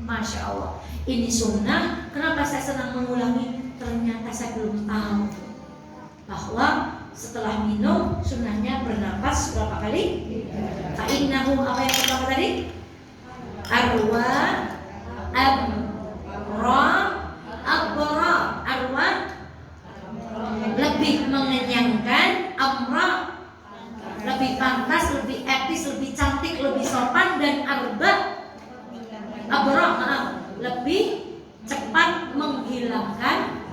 A: Masya Allah. Ini sunnah. Kenapa saya senang mengulangi? Ternyata saya belum tahu bahwa setelah minum sunnahnya bernapas berapa kali? Fa'innahu, apa yang pertama tadi? Arwa abra abra arwa lebih mengenyangkan, amra lebih pantas, lebih etis, lebih cantik, lebih sopan, dan abra lebih cepat menghilangkan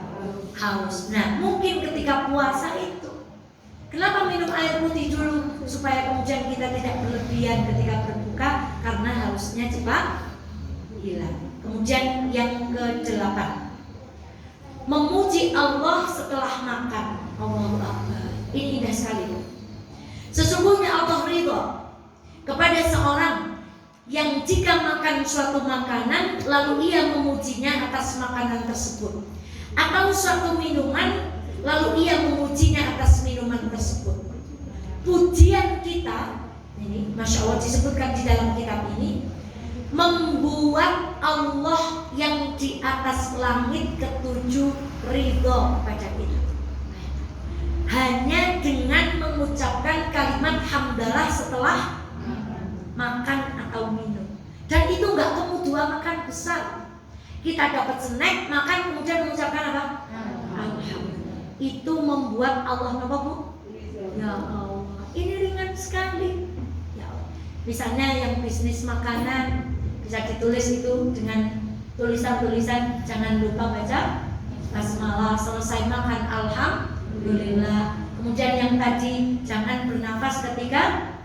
A: haus. Nah, mungkin ketika puasa itu, kenapa minum air putih dulu supaya kemudian kita tidak berlebihan ketika berbuka, karena hausnya cepat hilang. Kemudian yang ke-8, memuji Allah setelah makan. Allahu Akbar. Ini indah sekali. Sesungguhnya Allah ridha kepada seorang yang jika makan suatu makanan lalu ia memujinya atas makanan tersebut, atau suatu minuman lalu ia memujinya atas minuman tersebut. Pujian kita ini, Masya Allah, disebutkan di dalam kitab ini, membuat Allah yang di atas langit ketujuh ridho kepada kita. Hanya dengan mengucapkan kalimat hamdalah setelah makan atau minum. Dan itu nggak kemudian makan besar. Kita dapat snack, makan, kemudian mengucapkan apa? Alhamdulillah. Itu membuat Allah apa Bu? Ya Allah, ini ringan sekali. Ya Allah. Misalnya yang bisnis makanan bisa ditulis itu dengan tulisan-tulisan, jangan lupa baca basmalah, selesai makan alhamdulillah. Kemudian yang tadi jangan bernafas ketika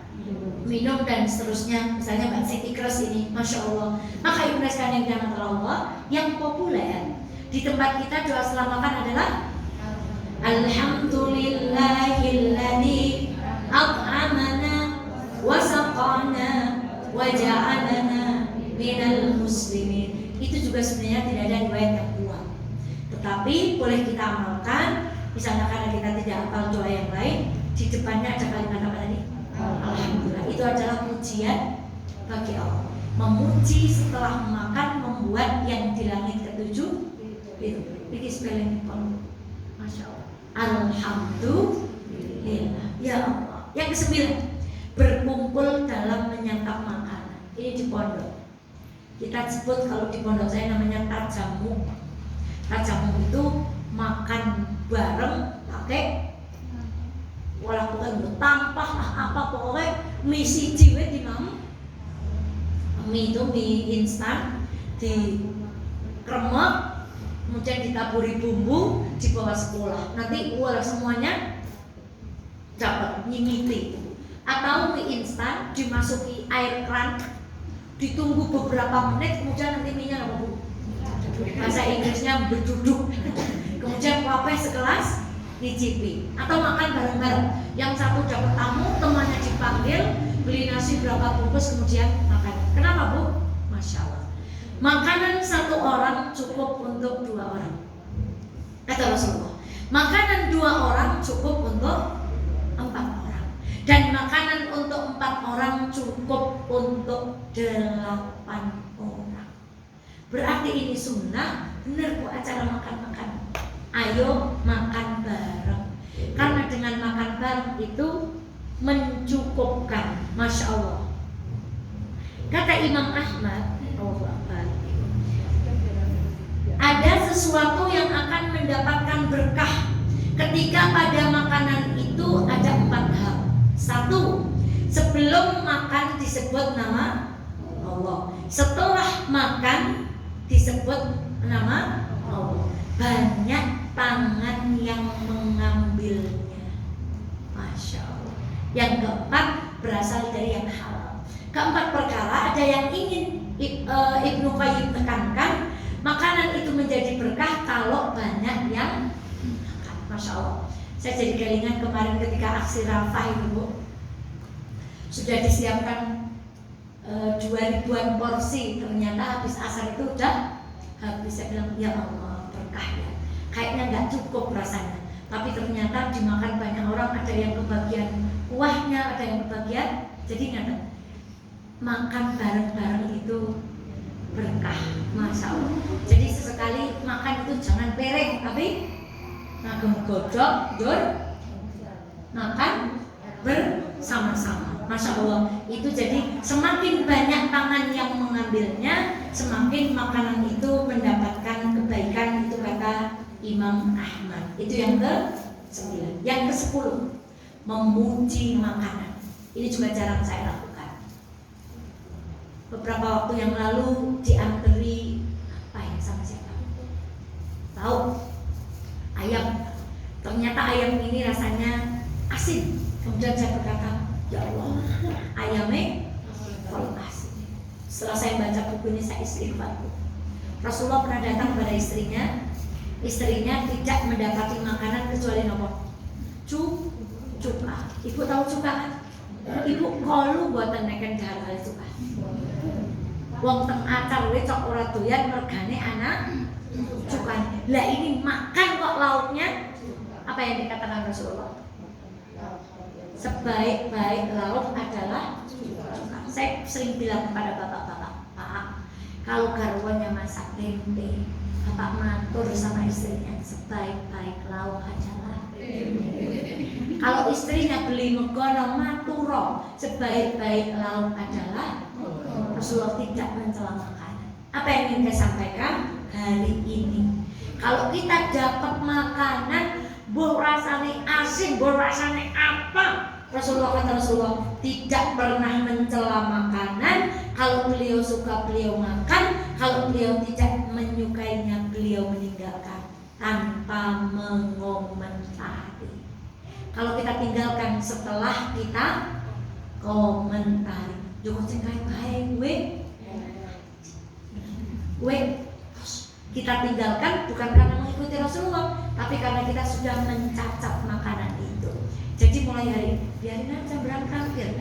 A: minum dan seterusnya. Misalnya Mbak Siti Kres ini, Masya Allah. Maka ibu sekalian yang dirahmati Allah, yang populer di tempat kita doa setelah makan adalah Alhamdulillahilladzi at'amana wa saqana wa ja'alana minal muslimin. Itu juga sebenarnya tidak ada riwayat yang kuat, tetapi boleh kita amalkan. Misalnya karena kita tidak hafal doa yang lain, di depannya ada kalimat apa tadi? Alhamdulillah. Itu adalah pujian bagi Allah. Memuji setelah makan membuat yang di langit ketujuh itu. Ini spelling pun, Masya Allah. Alhamdulillah. Ya Allah. Yang ke-9, berkumpul dalam menyantap makanan. Ini di pondok. Kita sebut kalau di pondok saya namanya tajamu. Tajamu itu makan bareng pakai walau bukan tampah apa pokoknya mie siji wae dimam. Mie itu mie instan dikremek, kemudian ditaburi bumbu, dibawa sekolah. Nanti semuanya dapat nyimiti. Atau mie instan dimasuki air keran, ditunggu beberapa menit, kemudian nanti mie-nya apa Bu? Bahasa Inggrisnya berduduk. Kemudian kuapeh sekelas dicipi, atau makan bareng-bareng. Yang satu dapat tamu, temannya dipanggil, beli nasi berapa bungkus, kemudian makan. Kenapa Bu? Masya Allah. Makanan satu orang cukup untuk 2 orang, kata Rasulullah. Makanan 2 orang cukup untuk 4 orang, dan makanan untuk 4 orang cukup untuk 8 orang. Berarti ini sunnah. Benar Bu, acara makan-makan. Ayo makan bareng, karena dengan makan bareng itu mencukupkan. Masya Allah. Kata Imam Ahmad, ada sesuatu yang akan mendapatkan berkah ketika pada makanan itu ada 4 hal. 1, sebelum makan disebut nama Allah. Setelah makan disebut nama Allah. Banyak tangan yang mengambilnya. Masya Allah. Yang keempat, berasal dari yang halal. Keempat perkara ada yang ingin Ibnu Qayyim tekankan. Makanan itu menjadi berkah kalau banyak yang makan. Masya Allah. Saya jadi kelingan kemarin ketika aksi Rafah itu Bu, sudah disiapkan 2000-an porsi. Ternyata habis asar itu udah habis. Saya bilang, ya Allah berkah ya. Kayaknya nggak cukup rasanya, tapi ternyata dimakan banyak orang. Ada yang kebagian kuahnya, ada yang kebagian. Jadi nyata makan bareng-bareng itu berkah, masya Allah. Jadi sesekali makan itu jangan pereng, tapi ngagem godok, makan bersama-sama. Masya Allah. Itu jadi semakin banyak tangan yang mengambilnya, semakin makanan itu mendapatkan kebaikan. Itu kata Imam Ahmad. Itu yang ke-9. Yang ke-10, memuji makanan. Ini juga jarang saya lakukan. Beberapa waktu yang lalu dianteri apa ya sama siapa? Tahu? Ayam. Ternyata ayam ini rasanya asin. Kemudian saya berkata, ya Allah, ayamnya kalau asin. Setelah saya baca buku ini, saya istighfar. Rasulullah pernah datang kepada istrinya. Istrinya tidak mendapati makanan kecuali apa? Cuka. Ibu tahu cuka kan? Ibu kalau buatan neken hal-hal cuka. Wong teng acar we cok ora doyan mergane anak cukan. Lah ini makan kok lauknya apa yang dikatakan Rasulullah? Sebaik-baik lauk adalah cuka. Saya sering bilang kepada bapak-bapak, Pak, kalau garwanya masak tempe, bapak matur sama istrinya, sebaik-baik lauk adalah tempe. Kalau istrinya beli megono maturo, sebaik-baik lauk adalah. Rasulullah tidak mencela makanan. Apa yang ingin saya sampaikan hari ini? Kalau kita dapat makanan, boh rasanya asin, boh rasanya apa? Rasulullah kata Rasulullah tidak pernah mencela makanan. Kalau beliau suka beliau makan, kalau beliau tidak menyukainya beliau meninggalkan tanpa mengomentari. Kalau kita tinggalkan setelah kita komentari. Joko cengkai baik, kita tinggalkan bukan karena mengikuti Rasulullah, tapi karena kita sudah mencacat makanan itu. Jadi mulai hari ini, biarin aja berangkat, biarin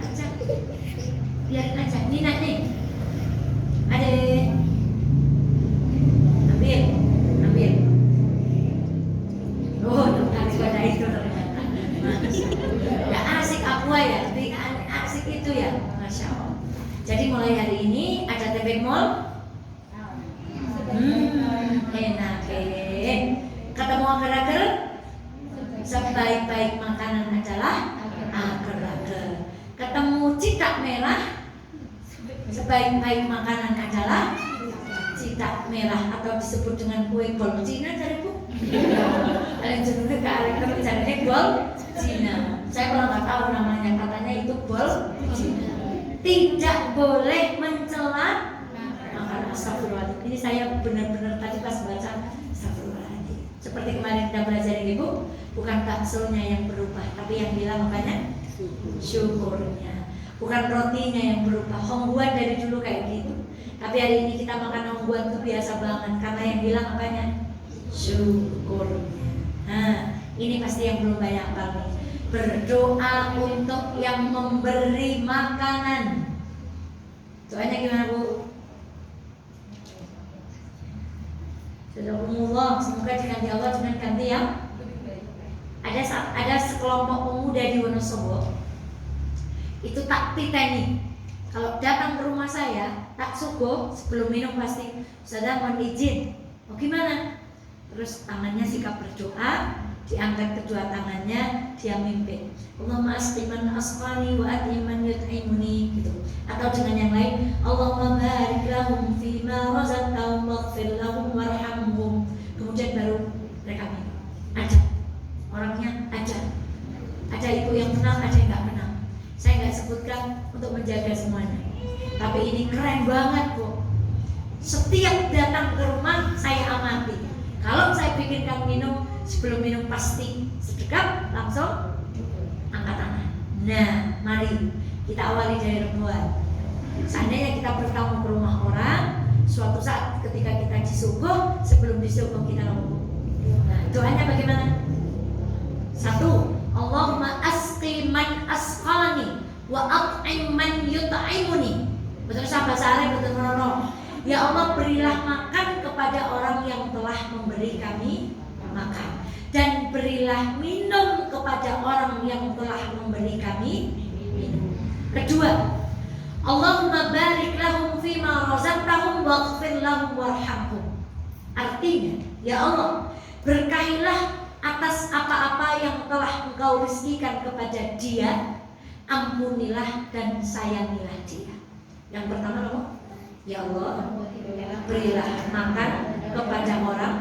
A: aja. Nina nih, adek, ambil. Oh, harus pada itu ternyata. Ya asik aku ya, lebih asik itu ya, masya Allah. Jadi mulai hari ini ada tebek mall. Enak ketemu agar-agar. Sebaik-baik makanan adalah agar-agar. Ketemu cicak merah. Sebaik-baik makanan adalah cicak merah atau disebut dengan kue bol Cina cari Bu. Kalian jenenge ke arek caranya bol Cina. Saya kalau nggak tahu namanya, katanya itu bol Cina. Tidak boleh mencela makanan. Astagfirullahaladzim. Ini saya benar-benar tadi pas baca astagfirullahaladzim. Seperti kemarin kita belajar ini Bu, bukan baksonya yang berubah, tapi yang bilang makanya syukurnya. Bukan rotinya yang berubah. Hongguan dari dulu kayak gitu. Tapi hari ini kita makan hongguan itu biasa banget, karena yang bilang makanya syukurnya. Nah, ini pasti yang belum banyak banget. Berdoa untuk yang memberi makanan. Doanya gimana Bu? Jazakumullah, semoga diganti Allah dengan ganti yang ada sekelompok pemuda di Wonosobo. Itu tak titeni. Kalau datang ke rumah saya, tak subuh sebelum minum pasti, Ustazah mohon izin. Oh gimana? Terus tangannya sikap berdoa, diangkat kedua tangannya, dia mimpin. Allahumma asqiman asqani wa atiman yut'imuni gitu. Atau dengan yang lain, Allahumma barik lahum fima razaqtahum waghfir lahum warhamhum. Kemudian baru mereka minum. Ada orangnya, ada ibu yang kenal, ada yang nggak kenal. Saya nggak sebutkan untuk menjaga semuanya. Tapi ini keren banget Bu. Setiap datang ke rumah saya amati. Kalau saya bikinkan minum, sebelum minum pasti sedekap, langsung angkat tangan. Nah, mari kita awali dari rebuan. Seandainya kita bertamu ke rumah orang, suatu saat ketika kita disuguh, sebelum disuguh kita ngomong. Nah, doanya bagaimana? 1. Allahumma asqi man asqani wa at'im man yut'imuni. Betul bahasa Arab, betul. Ya Allah, berilah makan kepada kepada orang yang telah memberi kami makan, dan berilah minum kepada orang yang telah memberi kami minum. Kedua, Allahumma barik lahum fima razaqtahum waghfir lahum warhamhum. Artinya, ya Allah, berkahilah atas apa-apa yang telah Engkau rizkikan kepada dia, ampunilah dan sayangilah dia. Yang pertama apa? Ya Allah, berilah makan kepada orang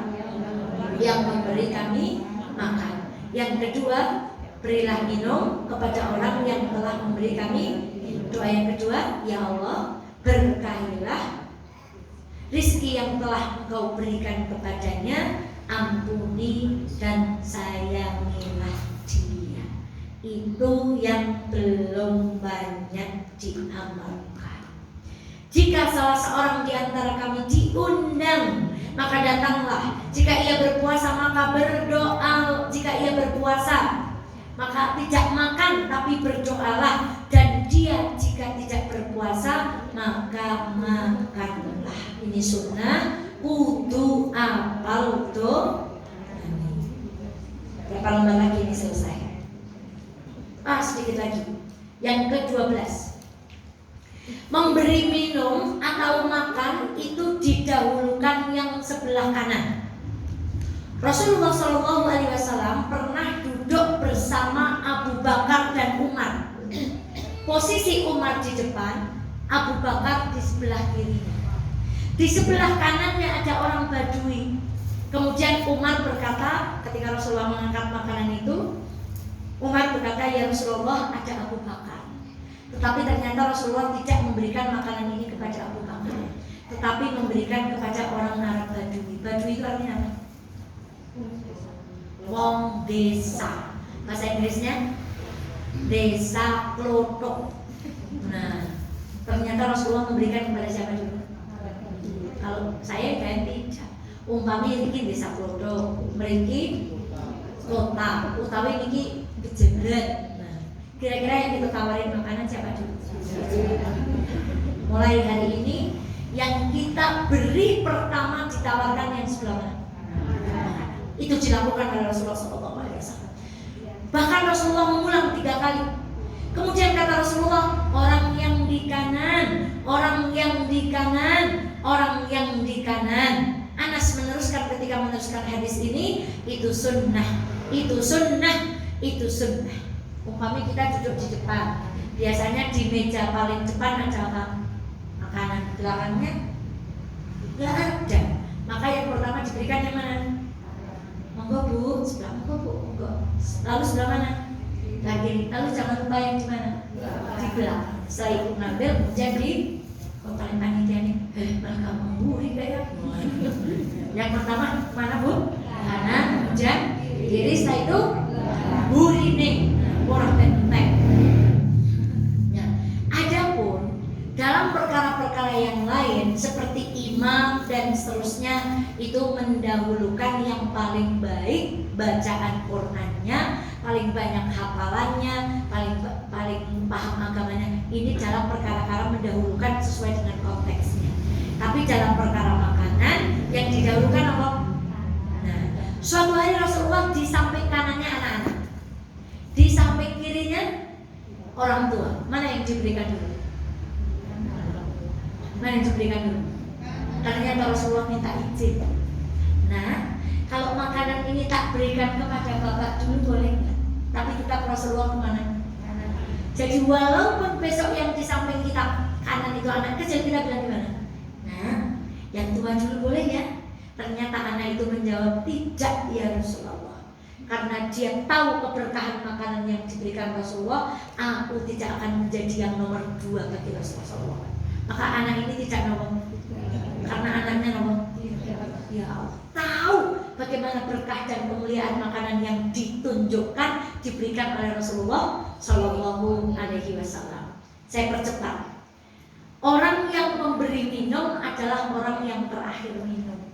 A: yang memberi kami makan. Yang kedua, berilah minum kepada orang yang telah memberi kami. Doa yang kedua, ya Allah, berkahilah rizki yang telah Engkau berikan kepadanya, ampuni dan sayangilah dia. Itu yang belum banyak diamalkan. Jika salah seorang di antara kami diundang, maka datanglah. Jika ia berpuasa, maka berdoa. Jika ia berpuasa, maka tidak makan tapi berdoalah. Dan dia jika tidak berpuasa, maka makanlah. Ini sunnah kudu apal do. Berapa lembar lagi ini selesai? Sedikit lagi. Yang ke-12, memberi minum atau makan itu didahulukan yang sebelah kanan. Rasulullah SAW pernah duduk bersama Abu Bakar dan Umar. Posisi Umar di depan, Abu Bakar di sebelah kirinya. Di sebelah kanannya ada orang Badui. Kemudian Umar berkata, ketika Rasulullah mengangkat makanan itu, Umar berkata, ya Rasulullah, ada Abu Bakar. Tetapi ternyata Rasulullah tidak memberikan makanan ini kepada Abu Bakar, tetapi memberikan kepada orang Arab Badui. Badui itu artinya apa? Wong desa. Bahasa Inggrisnya desa klothok. Nah, ternyata Rasulullah memberikan kepada siapa dulu? Kalau saya ganti, umpami ini desa klothok, mriki kota, utawi niki Bejebrek. Nah, kira-kira yang kita tawarin makanan siapa dulu? Mulai hari ini yang kita beri pertama ditawarkan yang sebelah mana? Itu dilakukan oleh Rasulullah SAW. Bahkan Rasulullah mengulang 3 kali. Kemudian kata Rasulullah, orang yang di kanan, orang yang di kanan, orang yang di kanan. Anas meneruskan ketika meneruskan hadis ini, itu sunnah, itu sunnah, itu sunnah. Umpamanya kita duduk di depan, biasanya di meja paling depan ada apa? Makanan. Belakangnya nggak ada. Maka yang pertama diberikan yang mana? Monggo bu, sebelah monggo bu, monggo. Lalu sebelah mana? Lagi. Lalu jangan lupa yang di mana? Di belakang. Setelah itu ngambil, kemudian di paling panitia nih, malah kamu buri kayak. Yang pertama mana bu? Kanan, kemudian kiri. Setelah itu buri nih, orang pentek. Ya. Adapun dalam perkara-perkara yang lain seperti imam dan seterusnya, itu mendahulukan yang paling baik bacaan Qur'annya, paling banyak hafalannya, paling paham agamanya. Ini dalam perkara-perkara mendahulukan sesuai dengan konteksnya. Tapi dalam perkara makanan yang didahulukan apa? Nah, suatu hari Rasulullah di samping kanannya anak-anak, di samping kirinya orang tua. Mana yang diberikan dulu? Mana yang diberikan dulu? Ternyata Rasulullah minta izin. Nah, kalau makanan ini tak berikan kepada bapak dulu boleh nggak? Tapi kita Rasulullah kemana? Jadi walaupun besok yang di samping kita kanan itu anak kecil, kita bilang gimana? Nah, yang tua dulu boleh ya? Ternyata anak itu menjawab, tidak ya Rasulullah. Karena dia tahu keberkahan makanan yang diberikan Rasulullah, aku tidak akan menjadi yang nomor 2 bagi Rasulullah. Maka anak ini tidak nomor, karena anaknya nomor. Ya Allah, tahu bagaimana berkah dan kemuliaan makanan yang ditunjukkan diberikan oleh Rasulullah Shallallahu Alaihi Wasallam. Saya percepat. Orang yang memberi minum adalah orang yang terakhir minum.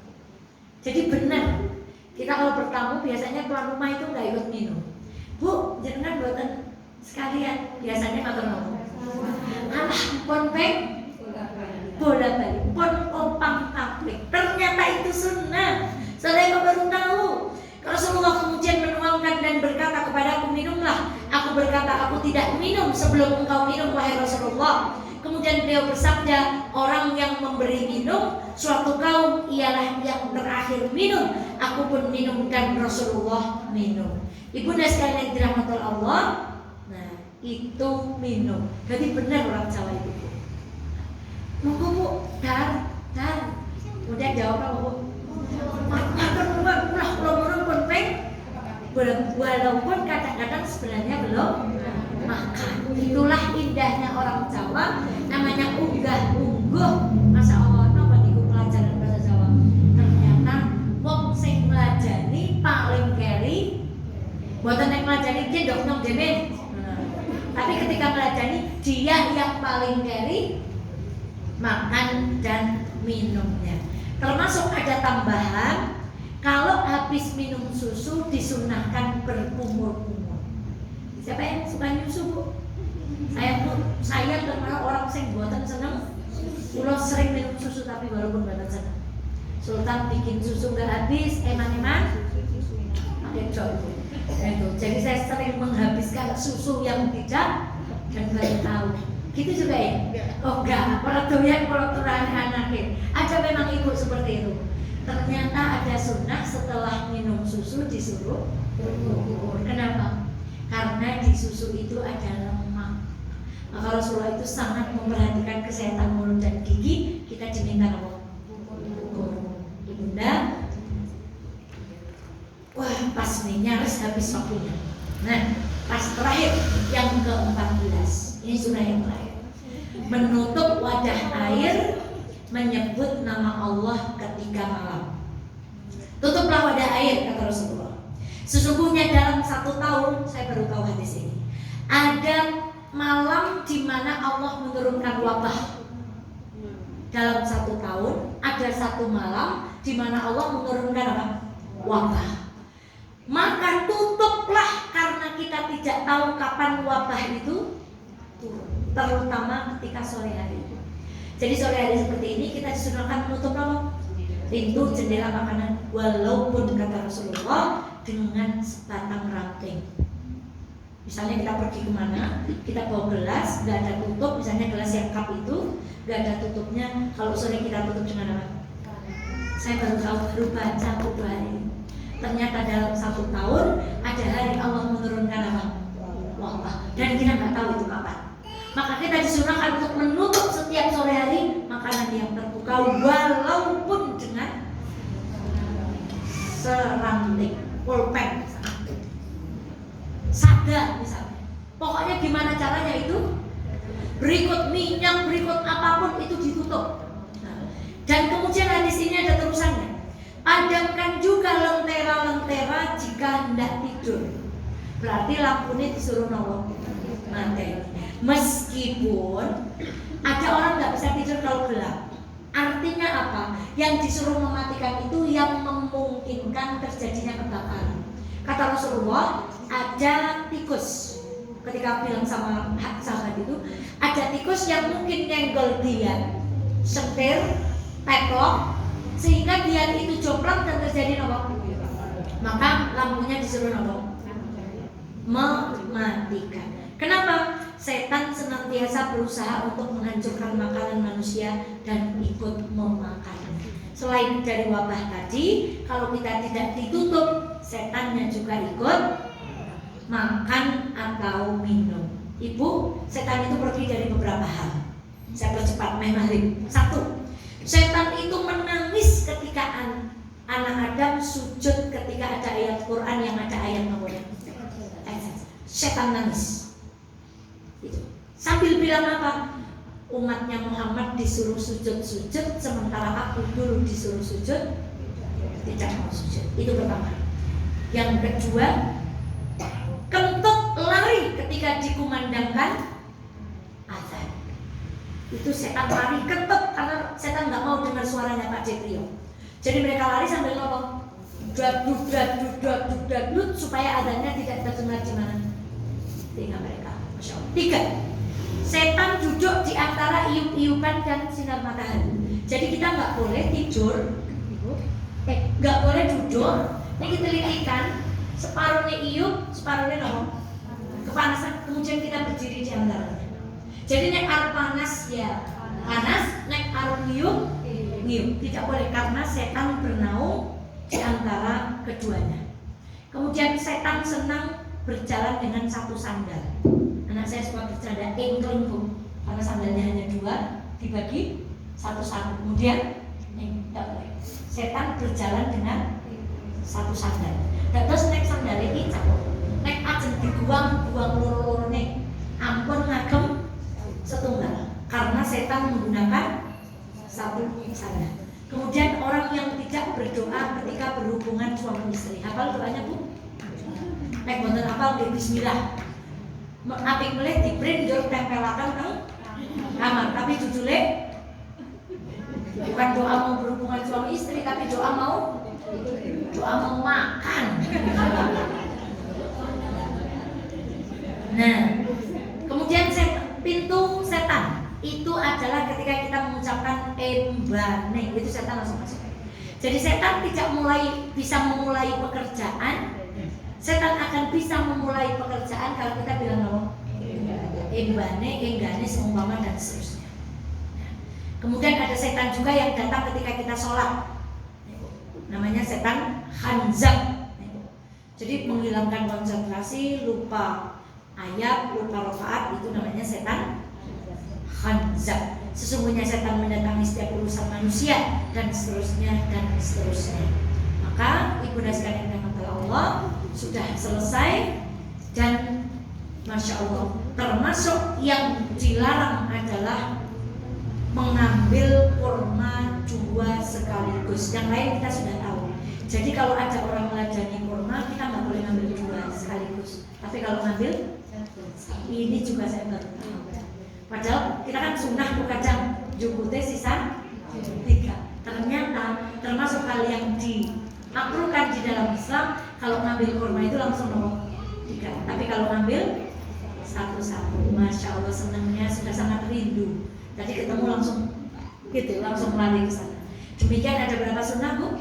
A: Jadi benar, kita kalau bertamu biasanya tuan rumah itu nggak ikut minum. Bu, jangan buatan sekalian. Biasanya kata ngomong, alah pon peng bola balik, pon opang taklik. Ternyata itu sunnah. Saya baru tahu. Rasulullah kemudian menuangkan dan berkata kepadaku, minumlah. Aku berkata, aku tidak minum sebelum engkau minum, wahai Rasulullah. Kemudian beliau bersabda, orang yang memberi minum suatu kaum ialah yang terakhir minum. Aku pun minum dan Rasulullah minum. Ibunda sekalian yang dirahmati Allah, nah itu minum. Jadi benar orang Jawa itu. Monggo Bu, dar. Kemudian jawab apa Bu? Walaupun kadang-kadang sebenarnya belum makan. Itulah indahnya orang Jawa, namanya unggah-ungguh. Masya Allah, apa niku pelajaran bahasa Jawa? Ternyata wong sing nglajani paling keri. Mboten nek nglajani ki ndok nyong dhewe. Tapi ketika nglajani dia yang paling keri makan dan minumnya. Termasuk ada tambahan, kalau habis minum susu disunahkan berkumur-kumur. Siapa yang suka nyusu Bu? Saya termasuk orang sing buatan seneng. Kulo sering minum susu tapi walaupun buatan seneng. Sultan bikin susu nggak habis, eman-eman pakai jok. Itu. Jadi saya sering menghabiskan susu yang tidak dan baru tahu. Gitu juga ya? Oh enggak, peraturan anaknya. Ada memang ibu seperti itu. Ternyata ada sunnah setelah minum susu disuruh berkumur. Kenapa? Karena di susu itu ada lemak. Maka Rasulullah itu sangat memperhatikan kesehatan mulut dan gigi. Kita diminta apa? Ibunda. Wah, pas nih nyaris habis waktunya. Nah, pas terakhir yang ke-14. Ini sunnah yang terakhir. Menutup wadah air, menyebut nama Allah ketika malam. Tutuplah wadah air, kata Rasulullah. Sesungguhnya dalam 1 tahun, saya baru tahu hadis ini, ada malam di mana Allah menurunkan wabah. Dalam 1 tahun ada 1 malam di mana Allah menurunkan apa? Wabah. Maka tutuplah, karena kita tidak tahu kapan wabah itu turun, terutama ketika sore hari. Jadi sore hari seperti ini kita disunahkan menutup apa? Pintu, jendela, makanan, walaupun kata Rasulullah dengan sebatang ranting. Misalnya kita pergi kemana, kita bawa gelas, nggak ada tutup, misalnya gelas yang cup itu nggak ada tutupnya. Kalau sore kita tutup dengan apa? Saya baru baca buku hari. Ternyata dalam 1 tahun ada hari Allah menurunkan apa? Wabah. Dan kita nggak tahu itu kapan. Maka kita disunahkan untuk menutup setiap sore hari makanan yang terbuka, walaupun dengan seranting, pulpen, sada misalnya. Pokoknya gimana caranya itu, berikut minyak, berikut apapun itu ditutup. Dan kemudian hadis ini ada terusannya. Padamkan juga lentera-lentera jika hendak tidur. Berarti lampunya disuruh nolong mati. Meskipun ada orang nggak bisa tidur kalau gelap. Artinya apa? Yang disuruh mematikan itu yang memungkinkan terjadinya kebakaran. Kata Rasulullah, ada tikus. Ketika bilang sama sahabat itu, ada tikus yang mungkin nyenggol dia, setir, teplok, sehingga dia itu jomplang dan terjadi apa? Maka lampunya disuruh apa? Mematikan. Kenapa? Setan senantiasa berusaha untuk menghancurkan makanan manusia dan ikut memakan. Selain dari wabah tadi, kalau kita tidak ditutup, setannya juga ikut makan atau minum. Ibu, setan itu pergi dari beberapa hal. Saya percepat memahami. 1. Setan itu menangis ketika anak Adam sujud ketika ada ayat Quran yang ada ayat nomornya. Setan nangis. Itu. Sambil bilang apa? Umatnya Muhammad disuruh sujud-sujud, sementara aku dulu disuruh sujud tidak mau sujud. Itu pertama. Yang kedua, kentut lari ketika dikumandangkan azan. Itu setan lari kentut karena setan nggak mau dengar suaranya Pak Jeprio. Jadi mereka lari sambil ngomong dudut supaya azannya tidak terdengar di mana. Tinggal mereka. Masya Allah. 3. Setan duduk di antara iup-iupan dan sinar matahari. Jadi kita nggak boleh tidur, nggak boleh duduk. Ini kita lilikan separuhnya iup, separuhnya nopo kepanasan. Kemudian kita berdiri di antaranya. Jadi nek arep panas ya panas, nek arep ngiup ngiup. Tidak boleh karena setan bernaung di antara keduanya. Kemudian setan senang berjalan dengan satu sandal. Anak saya suka bercanda engkleng bu, karena sandalnya hanya dua, dibagi satu-satu. Kemudian setan berjalan dengan satu sandal. Dan terus nek sandal ini cakep. Nek ajeng dibuang loro-loro nek ampun ngagem setunggal. Karena setan menggunakan satu sandal. Kemudian orang yang tidak berdoa ketika berhubungan suami istri. Hafal doanya bu? Nek wonten hafal nggih bismillah. Apik melih diprint njur tempelaken teng kamar, tapi judule bukan doa mau berhubungan suami istri, tapi doa mau makan. Nah, kemudian pintu setan itu adalah ketika kita mengucapkan embane, itu setan langsung masuk. Jadi setan tidak bisa memulai pekerjaan. Setan akan bisa memulai pekerjaan kalau kita bilang apa? Embane, enggane, seumpama dan seterusnya. Kemudian ada setan juga yang datang ketika kita sholat. Namanya setan khanzab. Jadi menghilangkan konsentrasi, lupa ayat, lupa rakaat, itu namanya setan khanzab. Sesungguhnya setan mendatangi setiap urusan manusia dan seterusnya dan seterusnya. Maka ibu dan sekalian yang dirahmati Allah, sudah selesai. Dan Masya Allah, termasuk yang dilarang adalah mengambil kurma dua sekaligus. Yang lain kita sudah tahu. Jadi kalau ada orang meladani kurma, kita nggak boleh ngambil dua sekaligus. Tapi kalau ngambil, ini juga saya baru tahu. Padahal kita kan sunnah tuh kadang jukute sisa 3. Ternyata termasuk hal yang dimakruhkan di dalam Islam. Kalau ngambil kurma itu langsung nomor 3. Tapi kalau ngambil satu-satu, Masya Allah senangnya, sudah sangat rindu. Tadi ketemu langsung gitu, langsung lari ke sana. Demikian ada berapa sunnah bu?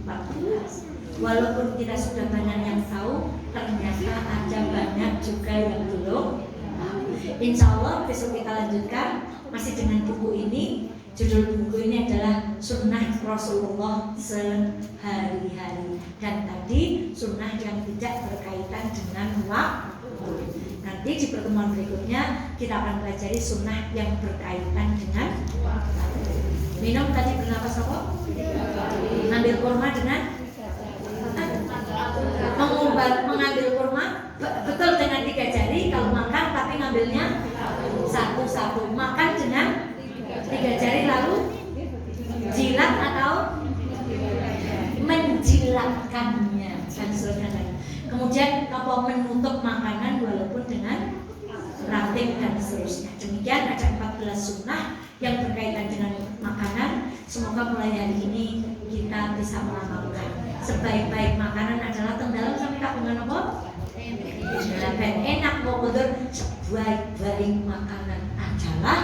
A: 14. Walaupun kita sudah banyak yang tahu, ternyata ada banyak juga yang belum. Insya Allah besok kita lanjutkan masih dengan buku ini. Judul buku ini adalah Sunnah Rasulullah Sehari-hari. Dan tadi sunnah yang tidak berkaitan dengan waktu. Nanti di pertemuan berikutnya kita akan pelajari sunnah yang berkaitan dengan waktu. Minum tadi bernapas apa? Ambil kurma dengan mengambil kurma betul dengan 3 jari. Kalau makan tapi ngambilnya satu-satu. Makan dengan 3 jari lalu jilat atau menjilatkannya dan seterusnya. Kemudian apa menutup makanan walaupun dengan ranting dan seterusnya. Demikian ada 14 sunnah yang berkaitan dengan makanan. Semoga mulai hari ini kita bisa mengamalkan. Sebaik-baik makanan adalah tenggelam sampai kagungan apa? Ben enak mau betul. Sebaik-baik makanan adalah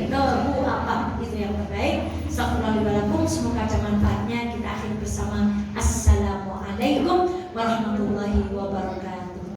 A: tahu apa itu yang terbaik. Assalamualaikum, semoga ada manfaatnya. Kita akhiri bersama. Assalamualaikum warahmatullahi wabarakatuh.